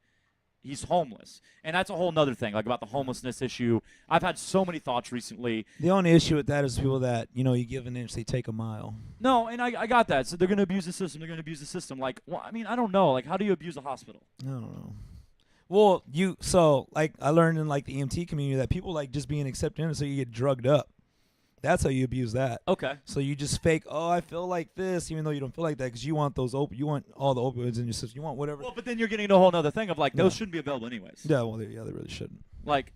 he's homeless. And that's a whole nother thing, like, about the homelessness issue. I've had so many thoughts recently. The only issue with that is people that, you give an inch, they take a mile. No, and I got that. So they're going to abuse the system. Like, well, I mean, I don't know. Like, how do you abuse a hospital? I don't know. Well, I learned in, like, the EMT community that people like just being accepted in so you get drugged up. That's how you abuse that. Okay. So you just fake, oh, I feel like this, even though you don't feel like that, because you want you want all the opioids in your system. You want whatever. Well, but then you're getting into a whole other thing of, like, those shouldn't be available anyways. Yeah, well, they really shouldn't. Like,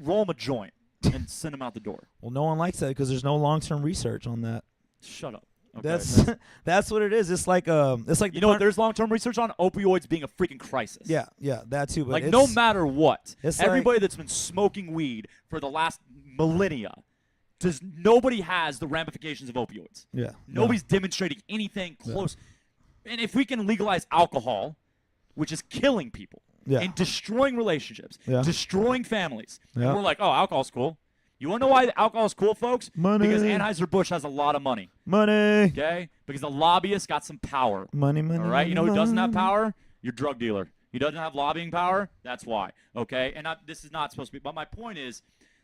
roll them a joint. and send them out the door. Well, no one likes that because there's no long-term research on that. Shut up. Okay. That's what it is. It's like you know what? There's long-term research on opioids being a freaking crisis. Yeah, that too. But Like no matter what, it's everybody that's been smoking weed for the last millennia, nobody has the ramifications of opioids. Yeah. Nobody's demonstrating anything close. And if we can legalize alcohol, which is killing people and destroying relationships, destroying families, and we're like, oh, alcohol's cool. You want to know why alcohol is cool, folks? Money. Because Anheuser-Busch has a lot of money. Money. Okay? Because the lobbyists got some power. Money. All right? You know who doesn't have power? Your drug dealer. He doesn't have lobbying power? That's why. Okay? And this is not supposed to be. But my point is,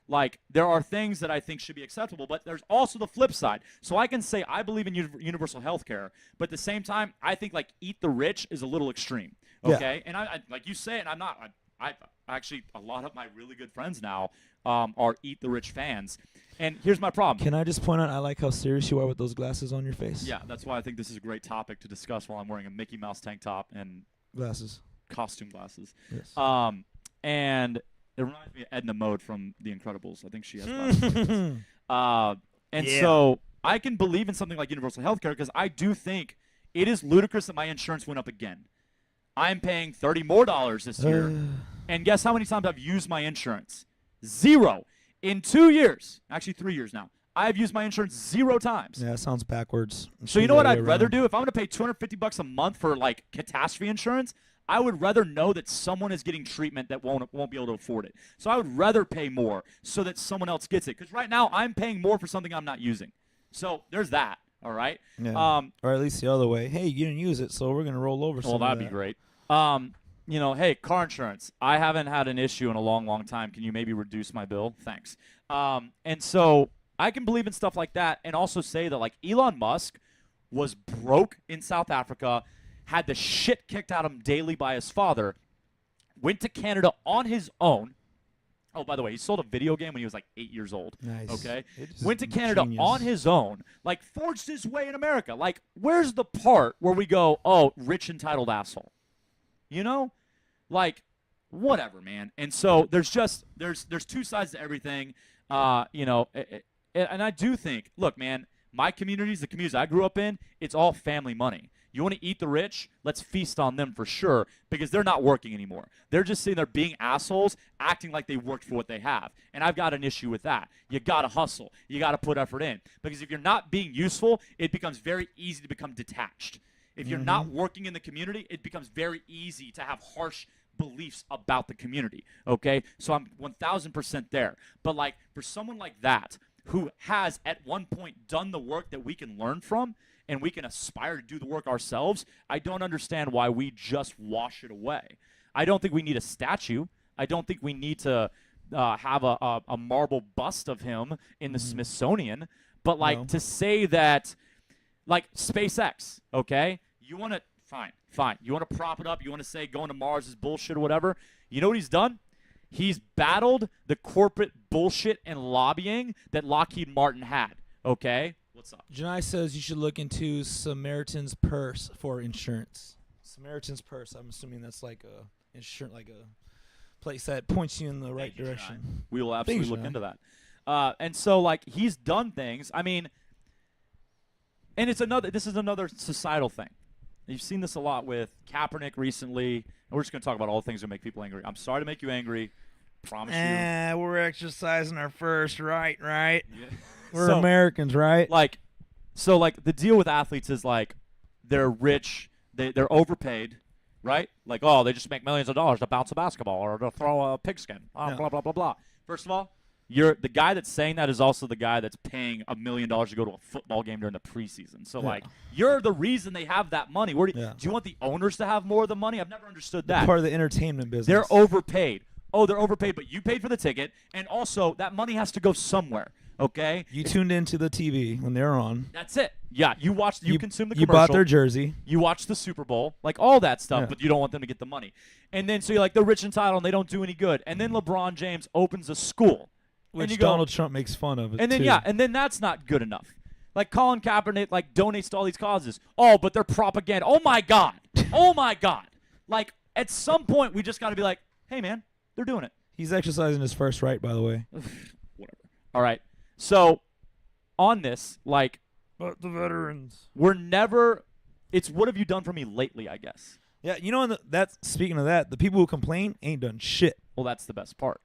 like, there are things that I think should be acceptable, but there's also the flip side. So I can say I believe in universal health care, but at the same time, I think, like, eat the rich is a little extreme. Okay? And I like you say it, I'm not. I actually, a lot of my really good friends now are eat the rich fans. And here's my problem. Can I just point out, I like how serious you are with those glasses on your face. Yeah, that's why I think this is a great topic to discuss while I'm wearing a Mickey Mouse tank top and costume glasses. Yes. And it reminds me of Edna Mode from The Incredibles. I think she has glasses like this. So I can believe in something like universal health care because I do think it is ludicrous that my insurance went up again. I'm paying $30 more this year. And guess how many times I've used my insurance? 0. In 2 years, actually 3 years now, I've used my insurance 0 times. Yeah, that sounds backwards. So you know what I'd rather do? If I'm going to pay $250 a month for, like, catastrophe insurance, I would rather know that someone is getting treatment that won't be able to afford it. So I would rather pay more so that someone else gets it. Because right now I'm paying more for something I'm not using. So there's that, all right? Yeah. Or at least the other way. Hey, you didn't use it, so we're going to roll over some Well, that'd be great. You know, hey, car insurance. I haven't had an issue in a long, long time. Can you maybe reduce my bill? Thanks. And so I can believe in stuff like that and also say that, like, Elon Musk was broke in South Africa, had the shit kicked out of him daily by his father, went to Canada on his own. Oh, by the way, he sold a video game when he was like 8 years old. Nice. Okay? Went to Canada on his own, like, forged his way in America. Like, where's the part where we go, oh, rich, entitled asshole? You know? Like, whatever, man. And so there's two sides to everything. You know, and I do think, look, man, my communities, the communities I grew up in, it's all family money. You want to eat the rich? Let's feast on them for sure because they're not working anymore. They're just sitting there being assholes, acting like they worked for what they have. And I've got an issue with that. You got to hustle. You got to put effort in. Because if you're not being useful, it becomes very easy to become detached. If you're not working in the community, it becomes very easy to have harsh beliefs about the community, okay? So I'm 1,000% there. But, like, for someone like that who has at one point done the work that we can learn from and we can aspire to do the work ourselves, I don't understand why we just wash it away. I don't think we need a statue. I don't think we need to have a marble bust of him in the Smithsonian. But, like, to say that, like, SpaceX, okay? You want to, fine. You want to prop it up. You want to say going to Mars is bullshit or whatever. You know what he's done? He's battled the corporate bullshit and lobbying that Lockheed Martin had, okay? What's up? Janai says you should look into Samaritan's Purse for insurance. Samaritan's Purse. I'm assuming that's like a insurance, like a place that points you in the right direction. Janai. We will absolutely look into that. And so, like, he's done things. I mean, and this is another societal thing. You've seen this a lot with Kaepernick recently. And we're just going to talk about all the things that make people angry. I'm sorry to make you angry. Promise you. We're exercising our first right? Yeah. We're Americans, right? Like, so, like, the deal with athletes is, like, they're rich. They're overpaid, right? Like, oh, they just make millions of dollars to bounce a basketball or to throw a pigskin. Blah, blah, blah, blah. First of all, the guy that's saying that is also the guy that's paying $1 million to go to a football game during the preseason. So, like, you're the reason they have that money. Do you want the owners to have more of the money? I've never understood that. Part of the entertainment business. They're overpaid. Oh, they're overpaid, but you paid for the ticket, and also that money has to go somewhere. Okay? You tuned into the TV when they were on. That's it. Yeah, you consume the commercial. You bought their jersey. You watch the Super Bowl, like all that stuff, but you don't want them to get the money. And then so you're like, they're rich and entitled, and they don't do any good. And then LeBron James opens a school. Which Donald Trump makes fun of it, and then too. and then that's not good enough. Like Colin Kaepernick, like, donates to all these causes. Oh, but they're propaganda. Oh my God. Oh my God. Like, at some point we just got to be like, hey man, they're doing it. He's exercising his first right, by the way. Whatever. All right. So on this, like, But the veterans. we're never. It's what have you done for me lately? I guess. Yeah, you know, that's speaking of that, the people who complain ain't done shit. Well, that's the best part.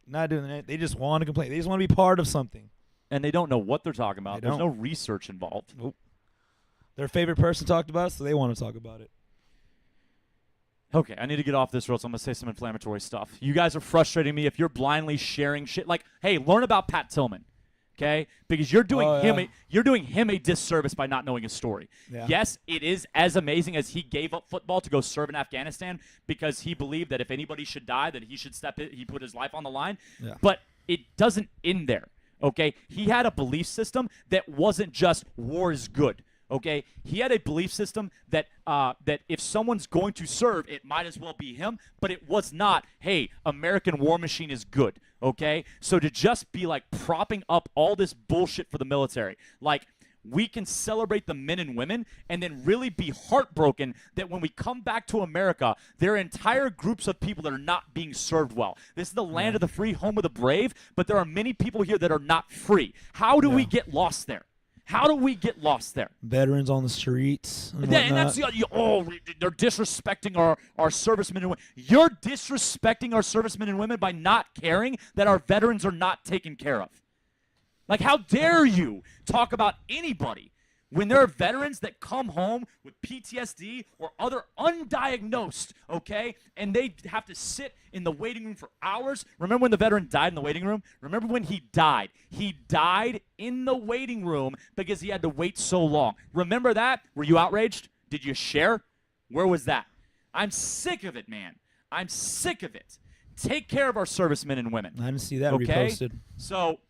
Not doing that. They just want to complain. They just want to be part of something. And they don't know what they're talking about. They There's no don't. research involved. Nope. Their favorite person talked about it, so they want to talk about it. Okay, I need to get off this, or else I'm going to say some inflammatory stuff. You guys are frustrating me if you're blindly sharing shit. Like, hey, learn about Pat Tillman, okay? Because you're doing you're doing him a disservice by not knowing his story. Yeah. Yes, it is as amazing as he gave up football to go serve in Afghanistan because he believed that if anybody should die, that he should he put his life on the line. Yeah. But it doesn't end there, okay? He had a belief system that wasn't just war is good. Okay, he had a belief system that that if someone's going to serve, it might as well be him. But it was not. Hey, American war machine is good. Okay, so to just be like propping up all this bullshit for the military, like we can celebrate the men and women, and then really be heartbroken that when we come back to America, there are entire groups of people that are not being served well. This is the land of the free, home of the brave, but there are many people here that are not free. How do we get lost there? How do we get lost there? Veterans on the streets. And that's they're disrespecting our servicemen and women. You're disrespecting our servicemen and women by not caring that our veterans are not taken care of. Like, how dare you talk about anybody when there are veterans that come home with PTSD or other undiagnosed, okay, and they have to sit in the waiting room for hours? Remember when the veteran died in the waiting room? Remember when he died? He died in the waiting room because he had to wait so long. Remember that? Were you outraged? Did you share? Where was that? I'm sick of it, man. I'm sick of it. Take care of our servicemen and women. I didn't see that Okay? reposted. So,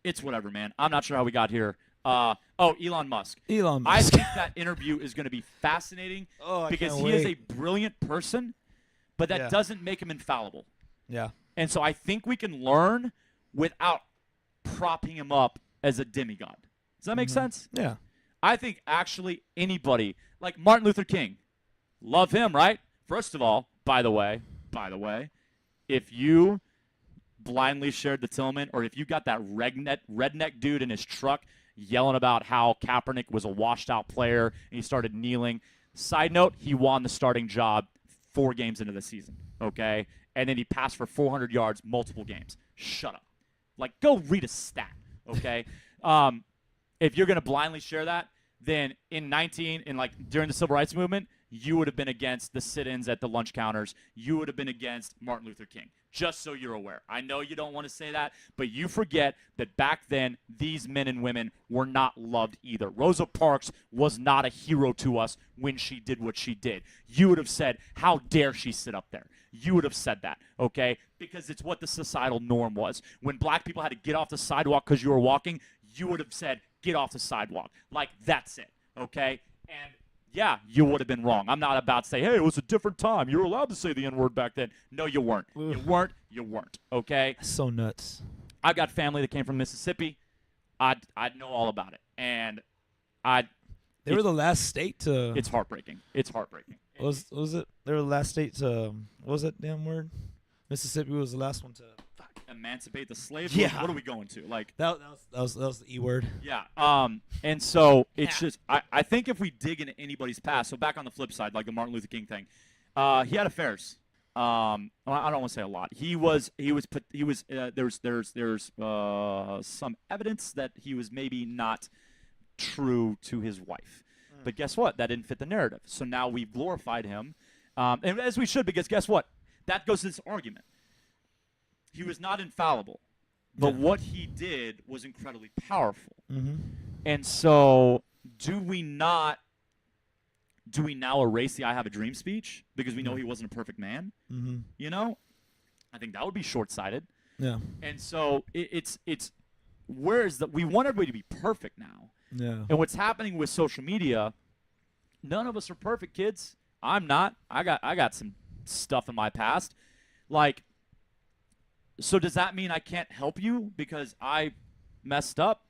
it's whatever, man. I'm not sure how we got here. Elon Musk. Elon I Musk. think that interview is going to be fascinating because he is a brilliant person, but that doesn't make him infallible. Yeah. And so I think we can learn without propping him up as a demigod. Does that make sense? Yeah. I think actually anybody, like Martin Luther King, love him, right? First of all, by the way, if you blindly shared the Tillman, or if you got that redneck dude in his truck yelling about how Kaepernick was a washed-out player and he started kneeling. Side note, he won the starting job 4 games into the season, okay? And then he passed for 400 yards multiple games. Shut up. Like, go read a stat, okay? If you're going to blindly share that, then during the Civil Rights Movement, you would have been against the sit-ins at the lunch counters. You would have been against Martin Luther King, just so you're aware. I know you don't want to say that, but you forget that back then, these men and women were not loved either. Rosa Parks was not a hero to us when she did what she did. You would have said, how dare she sit up there? You would have said that, okay? Because it's what the societal norm was. When black people had to get off the sidewalk because you were walking, you would have said, get off the sidewalk. Like, that's it, okay? And yeah, you would have been wrong. I'm not about to say, hey, it was a different time. You were allowed to say the N-word back then. No, you weren't. You weren't, okay? So nuts. I've got family that came from Mississippi. I know all about it. And They were the last state to. it's heartbreaking. It's heartbreaking. Was it? They were the last state to. What was that damn word? Mississippi was the last one to. Emancipate the slaves? Yeah. What are we going to? Like, That was the E word. yeah. And so it's just I think if we dig into anybody's past, so back on the flip side, like the Martin Luther King thing, he had affairs. I don't want to say a lot. There's some evidence that he was maybe not true to his wife. But guess what? That didn't fit the narrative. So now we've glorified him, and as we should, because guess what? That goes to this argument. He was not infallible, but what he did was incredibly powerful. Mm-hmm. And so do we now erase the I have a dream speech because we know he wasn't a perfect man? Mm-hmm. You know? I think that would be short-sighted. Yeah. And so it's we want everybody to be perfect now. Yeah. And what's happening with social media, none of us are perfect, kids. I'm not. I got some stuff in my past. Like, so does that mean I can't help you because I messed up?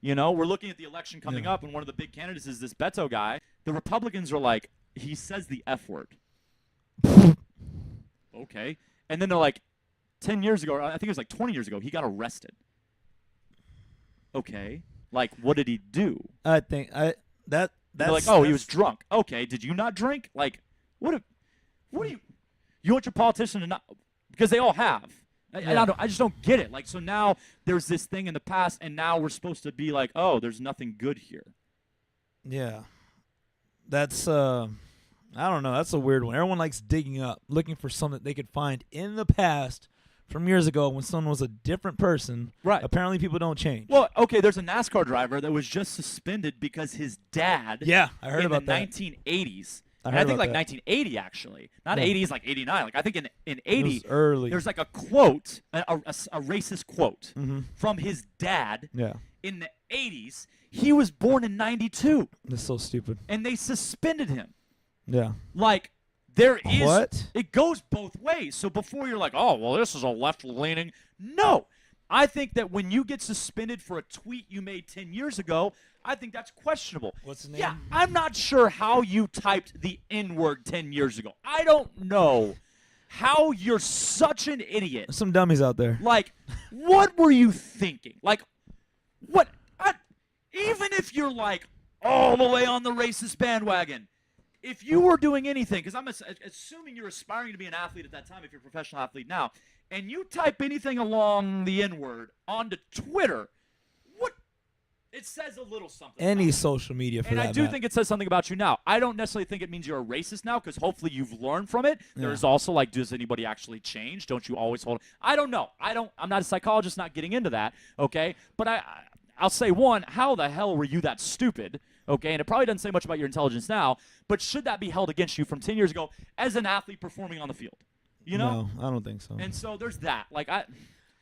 You know, we're looking at the election coming up, and one of the big candidates is this Beto guy. The Republicans are like, he says the F word. Okay. And then they're like, 10 years ago, or I think it was like 20 years ago, he got arrested. Okay, like what did he do? I think They're that's like, oh, he was drunk. Okay, did you not drink? Like, what do you want your politician to not? Because they all have. I just don't get it. Like, so now there's this thing in the past, and now we're supposed to be like, oh, there's nothing good here. Yeah. That's I don't know. That's a weird one. Everyone likes digging up, looking for something they could find in the past from years ago when someone was a different person. Right. Apparently people don't change. Well, okay, there's a NASCAR driver that was just suspended because his dad yeah, I heard in about the that. 1980s. I And heard I think about like that. 1980 actually. Not Yeah. 80s like 89. Like I think in It 80 was early. there's like a quote, a racist quote Mm-hmm. from his dad Yeah. in the 80s. He was born in 92 That's so stupid. and they suspended him. Yeah. Like there is What? it goes both ways. So before you're like, "Oh, well this is a left-leaning." No. I think that when you get suspended for a tweet you made 10 years ago, I think that's questionable. What's the name? Yeah, I'm not sure how you typed the N-word 10 years ago. I don't know how you're such an idiot. There's some dummies out there. Like, what were you thinking? Like, what? Even if you're like all the way on the racist bandwagon, if you were doing anything, because I'm assuming you're aspiring to be an athlete at that time, if you're a professional athlete now, and you type anything along the N-word onto Twitter, what? It says a little something. Any about you. social media for And that I do matter. think it says something about you now. I don't necessarily think it means you're a racist now, because hopefully you've learned from it. Yeah. There's also like, does anybody actually change? Don't you always hold? I don't know. I'm not a psychologist, not getting into that. Okay, but I'll say one. How the hell were you that stupid? Okay, and it probably doesn't say much about your intelligence now. But should that be held against you from 10 years ago as an athlete performing on the field? You know. No, I don't think so. And so there's that. Like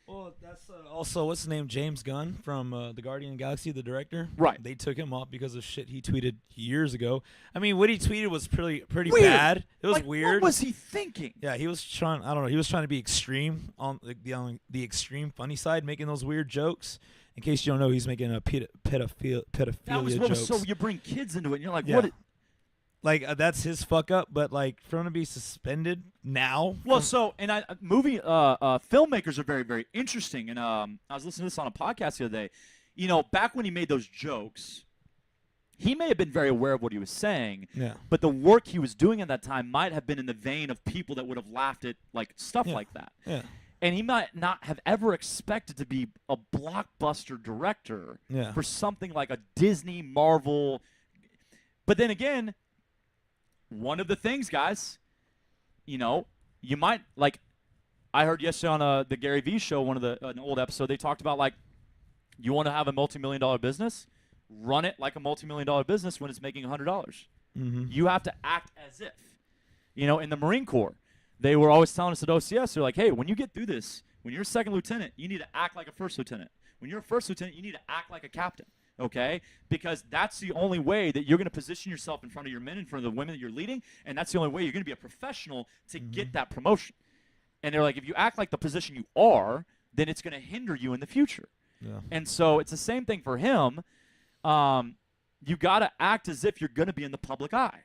Well, that's also what's his name, James Gunn from the Guardian of the Galaxy, the director. Right. They took him off because of shit he tweeted years ago. I mean, what he tweeted was pretty Weird. bad. It was like, weird. What was he thinking? Yeah, he was trying. I don't know. He was trying to be extreme on the extreme funny side, making those weird jokes. In case you don't know, he's making a pedophilia That was what jokes. was so you bring kids into it, and you're like, Yeah. what? Like that's his fuck up, but like for him to be suspended now. Well, so and filmmakers are very, very interesting. And I was listening to this on a podcast the other day. You know, back when he made those jokes, he may have been very aware of what he was saying. Yeah. But the work he was doing at that time might have been in the vein of people that would have laughed at like stuff Yeah. like that. Yeah. And he might not have ever expected to be a blockbuster director Yeah. for something like a Disney, Marvel. But then again, one of the things, guys, you know, you might like. I heard yesterday on the Gary Vee show, an old episode, they talked about like, you want to have a multi-million-dollar business, run it like a multi-million-dollar business when it's making $100. Mm-hmm. You have to act as if, you know, in the Marine Corps, they were always telling us at OCS, they're like, hey, when you get through this, when you're a second lieutenant, you need to act like a first lieutenant. When you're a first lieutenant, you need to act like a captain. Okay? Because that's the only way that you're going to position yourself in front of your men, in front of the women that you're leading, and that's the only way you're going to be a professional to get that promotion. And they're like, if you act like the position you are, then it's going to hinder you in the future. Yeah. And so it's the same thing for him. You got to act as if you're going to be in the public eye,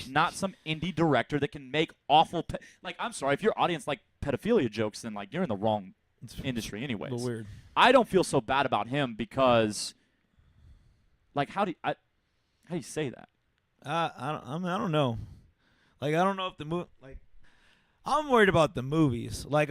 not some indie director that can make awful like, I'm sorry, if your audience like pedophilia jokes, then like you're in the wrong industry anyways. A little weird. I don't feel so bad about him because like how do you say that? I don't know. Like I don't know if the movie. Like I'm worried about the movies. Like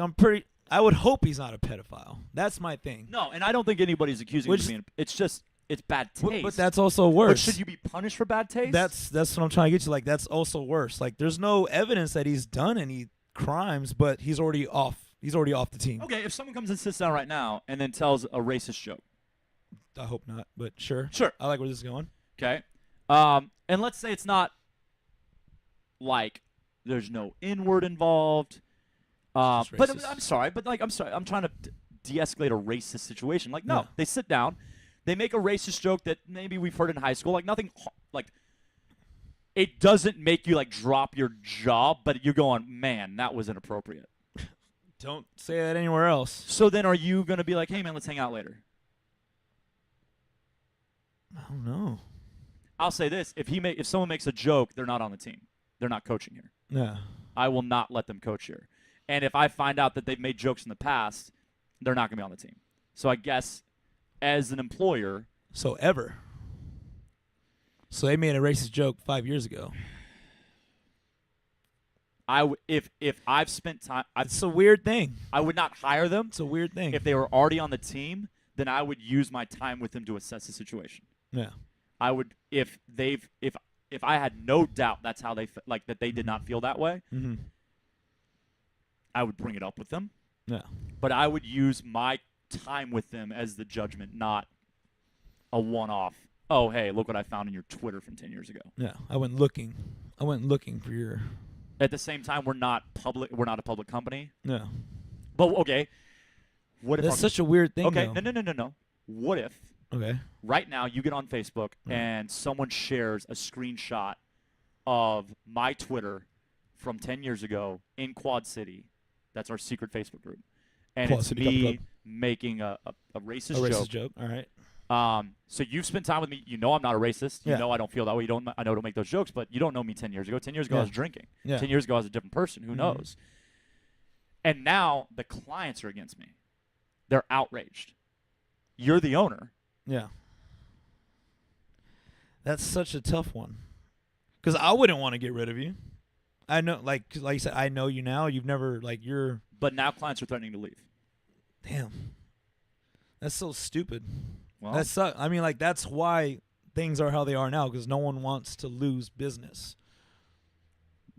I would hope he's not a pedophile. That's my thing. No, and I don't think anybody's accusing him Which- of being. It's just it's bad taste. But that's also But worse. should you be punished for bad taste? That's what I'm trying to get you. Like that's also worse. Like there's no evidence that he's done any crimes, but he's already off. He's already off the team. okay. If someone comes and sits down right now and then tells a racist joke, I hope not, but sure. sure, I like where this is going. okay. And let's say it's not like there's no N-word involved. It's just But racist. I'm sorry, I'm trying to de-escalate a racist situation. Like, no, Yeah. they sit down, they make a racist joke that maybe we've heard in high school. Like nothing, like it doesn't make you like drop your jaw, but you're going, man, that was inappropriate. Don't say that anywhere else. So then, are you gonna be like, hey, man, let's hang out later? I don't know. I'll say this: if someone makes a joke, they're not on the team. They're not coaching here. Yeah. I will not let them coach here. And if I find out that they've made jokes in the past, they're not going to be on the team. So I guess as an employer, So they made a racist joke 5 years ago. if I've spent time, It's a weird thing. I would not hire them. It's a weird thing. If they were already on the team, then I would use my time with them to assess the situation. Yeah. I would if I had no doubt that's how they like that they did not feel that way, Mm-hmm. I would bring it up with them. Yeah. But I would use my time with them as the judgment, not a one-off. Oh, hey, look what I found in your Twitter from 10 years ago. Yeah. I went looking for your. At the same time, we're not a public company. Yeah. But okay, what if That's such a weird thing. okay? Though. No. What if Okay. right now you get on Facebook Mm. and someone shares a screenshot of my Twitter from 10 years ago in Quad City? That's our secret Facebook group, and Quad it's City Couple me Club. making a racist A joke. racist joke. All right. So you've spent time with me. You know I'm not a racist. You Yeah. know I don't feel that way. I know I don't make those jokes, but you don't know me 10 years ago. 10 years ago I Yeah. was drinking. Yeah. 10 years ago I was a different person. Who Mhm. knows? And now the clients are against me. They're outraged. You're the owner. Yeah. That's such a tough one. Because I wouldn't want to get rid of you. I know, like you said, I know you now. You've never, you're. But now clients are threatening to leave. Damn. That's so stupid. Well, That sucks. I mean, that's why things are how they are now, because no one wants to lose business.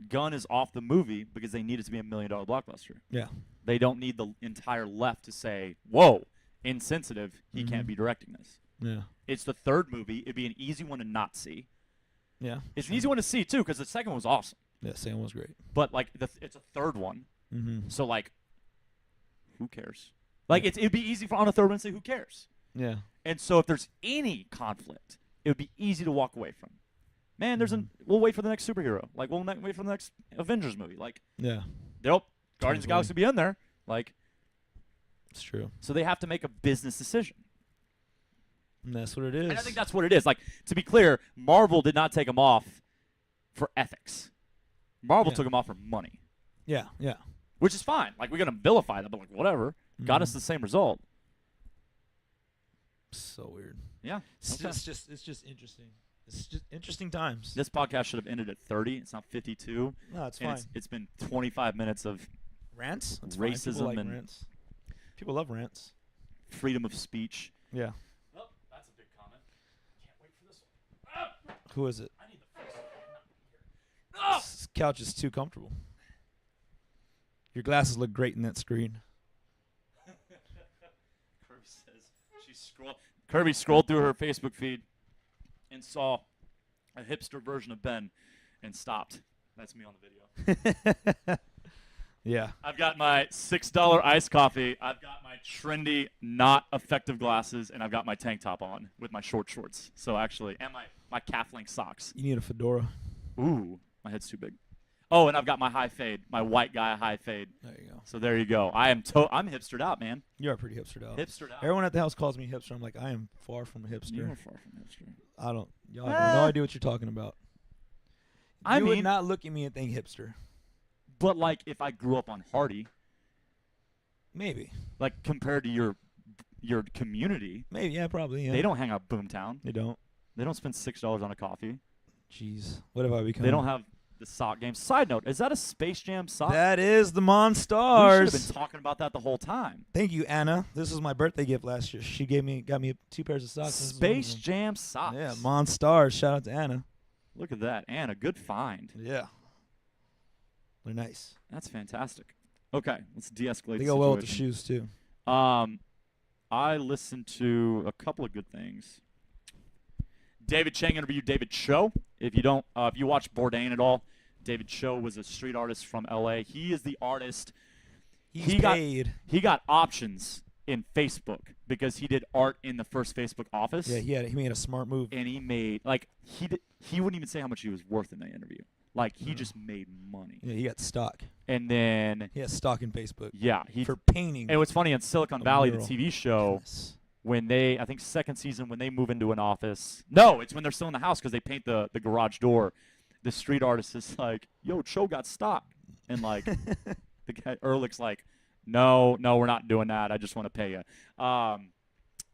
Gun is off the movie because they need it to be $1 million blockbuster. Yeah. They don't need the entire left to say, whoa, insensitive, he Mhm. can't be directing this. Yeah. It's the third movie. It'd be an easy one to not see. Yeah. It's an easy one to see, too, because the second one was awesome. Yeah, Sam was great. But, it's a third one. Mm-hmm. So, who cares? It'd be easy on a third one to say, who cares? Yeah. And so if there's any conflict, it would be easy to walk away from. Man, we'll wait for the next superhero. We'll wait for the next Avengers movie. Yeah. Guardians of the Galaxy will be in there. It's true. So they have to make a business decision. And that's what it is. And I think that's what it is. To be clear, Marvel did not take them off for ethics. Marvel Yeah. took them off for money, Yeah. Yeah. which is fine. We're going to vilify that, but whatever. Got us Mhm. the same result. So weird. Yeah. It's Okay. just interesting. It's just interesting times. This podcast should have ended at 30. It's now 52. No, it's And fine. it's been 25 minutes of Rants? That's fine. racism People like and rants. People love rants. freedom of speech. Yeah. Oh, that's a big comment. Can't wait for this one. Who is it? I need the first one. This couch is too comfortable. Your glasses look great in that screen. Kirby says Kirby scrolled through her Facebook feed and saw a hipster version of Ben and stopped. That's me on the video. Yeah. I've got my $6 iced coffee. I've got my trendy, not effective glasses, and I've got my tank top on with my short shorts. So actually, and my calf length socks. You need a fedora. Ooh, my head's too big. Oh, and I've got my high fade, my white guy high fade. There you go. So there you go. I'm hipstered out, man. You are pretty hipstered out. Hipstered out. Everyone at the house calls me hipster. I'm like, I am far from a hipster. You are far from hipster. Y'all have no idea what you're talking about. I You would mean- not look at me and think hipster. But if I grew up on Hardy, Maybe. compared to your community, Maybe. Yeah, probably. Yeah. they don't hang out Boomtown. They don't. They don't spend $6 on a coffee. Jeez. What have I become? They don't have the sock game. Side note: is that a Space Jam sock? That is the We should have Monstars. been talking about that the whole time. Thank you, Anna. This was my birthday gift last year. She got me 2 pairs of socks. This is one of Space them. Jam socks. Yeah, Monstars. Shout out to Anna. Look at that, Anna. Good find. Yeah. They're nice. That's fantastic. Okay, let's de-escalate. They the go well with the situation. shoes too. I listened to a couple of good things. David Chang interviewed David Cho. If you watch Bourdain at all, David Cho was a street artist from L.A. He is the artist. He's paid. He got options in Facebook because he did art in the first Facebook office. Yeah, he made a smart move. And he made he wouldn't even say how much he was worth in the interview. He just made money. Yeah, he got stock. And then He has stock in Facebook for for painting. and what's funny on Silicon A Valley, mural. the TV show, Goodness. when I think second season when they move into an office. No, it's when they're still in the house because they paint the garage door. The street artist is like, "Yo, Cho got stock," and the guy Ehrlich's like, "No, we're not doing that. I just want to pay you."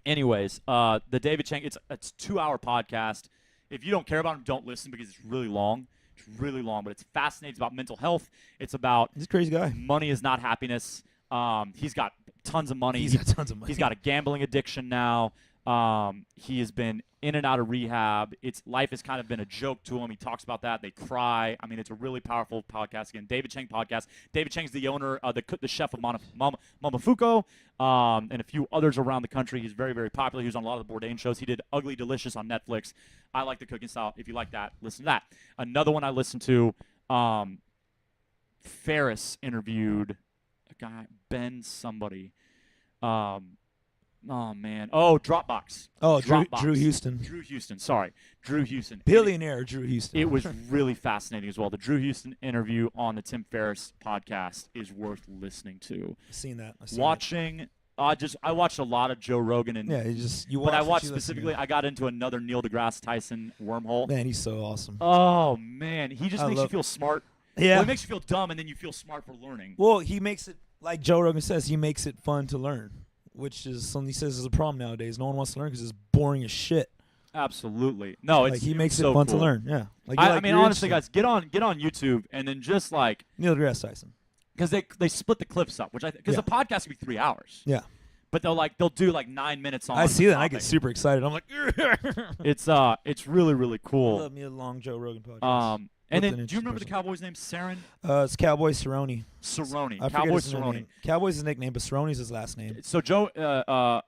Anyways, the David Chang, it's a 2-hour podcast. If you don't care about him, don't listen because it's really long. It's really long, but it's fascinating. It's about mental health. It's about He's a crazy guy. money is not happiness. He's got tons of money. He's got tons of money. He's got a gambling addiction now. He has been in and out of rehab. Life has kind of been a joke to him. He talks about that. They cry. I mean, it's a really powerful podcast. Again, David Chang podcast. David Chang's the owner, the chef of Momofuku, and a few others around the country. He's very, very popular. He was on a lot of the Bourdain shows. He did Ugly Delicious on Netflix. I like the cooking style. If you like that, listen to that. Another one I listened to, Ferriss interviewed a guy, Ben somebody. Oh, man. Oh, Dropbox. Oh, Dropbox. Drew Houston. Drew Houston. Sorry. Drew Houston. Billionaire Drew Houston. It was really fascinating as well. The Drew Houston interview on the Tim Ferriss podcast is worth listening to. I've seen that. Watching, I watched a lot of Joe Rogan. And, Yeah, you watch. but I what watched you listen specifically, to. I got into another Neil deGrasse Tyson wormhole. Man, he's so awesome. Oh, man. He just I makes you love- feel smart. Yeah. Well, he makes you feel dumb, and then you feel smart for learning. Well, he makes it, like Joe Rogan says, he makes it fun to learn, which is something he says is a problem nowadays. No one wants to learn because it's boring as shit. Absolutely. No, Like, it's he makes so it fun cool. to learn. Yeah. Like, I mean, you're honestly, interested. guys, get on YouTube and then just like, Neil deGrasse Tyson. because they split the clips up, which because Yeah. the podcast can be 3 hours. Yeah. But they'll do like 9 minutes on. I see the that. And I get topic. super excited. I'm like, It's really really I cool. love me a long Joe Rogan podcast. And Looked then an do you remember the interesting Cowboy's name? Sarin It's Cowboy Cerrone. Cerrone. I forget Cowboy his Cerrone. name. Cowboy's his nickname, but Cerrone's his last name. So Joe,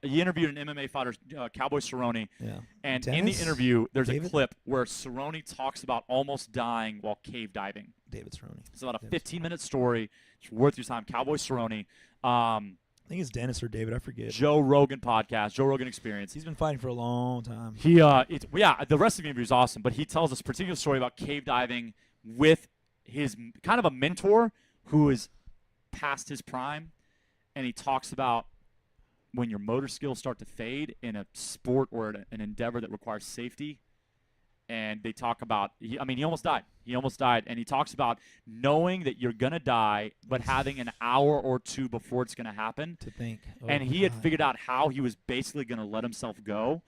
he interviewed an MMA fighter, Cowboy Cerrone, Yeah. and in the Dennis? interview, there's David? a clip where Cerrone talks about almost dying while cave diving. David Cerrone. It's about a David 15-minute story. It's worth your time. Cowboy Cerrone. I think it's Dennis or David. I forget. Joe Rogan podcast, Joe Rogan Experience. He's been fighting for a long time. The rest of the interview is awesome, but he tells this particular story about cave diving with his kind of a mentor who is past his prime, and he talks about when your motor skills start to fade in a sport or an endeavor that requires safety. And they talk about, he almost died. He almost died. And he talks about knowing that you're going to die, but having an hour or two before it's going to happen. To think. Oh, And he had God. figured out how he was basically going to let himself go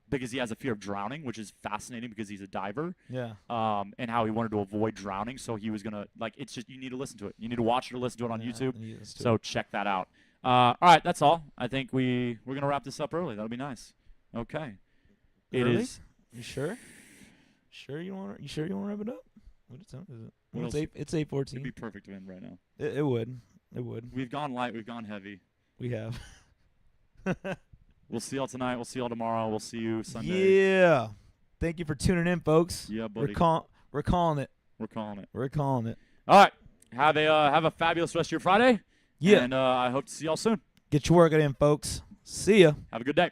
because he has a fear of drowning, which is fascinating because he's a diver, Yeah. and how he wanted to avoid drowning. So he was going to, it's just, you need to listen to it. You need to watch it or listen to it on Yeah, YouTube. yeah, let's do So it. check that out. All right, that's all. I think we're going to wrap this up early. That'll be nice. Okay. It Early? is. You sure? You want to wrap it up? What time is it? What Well, it's else? 8. It's It'd 8:14. be perfect to end right now. It would. It would. We've gone light. We've gone heavy. We have. We'll see y'all tonight. We'll see y'all tomorrow. We'll see you Sunday. Yeah. Thank you for tuning in, folks. Yeah, buddy. We're calling it. We're calling it. We're calling it. All right. Have a fabulous rest of your Friday. Yeah. And I hope to see y'all soon. Get your workout in, folks. See ya. Have a good day.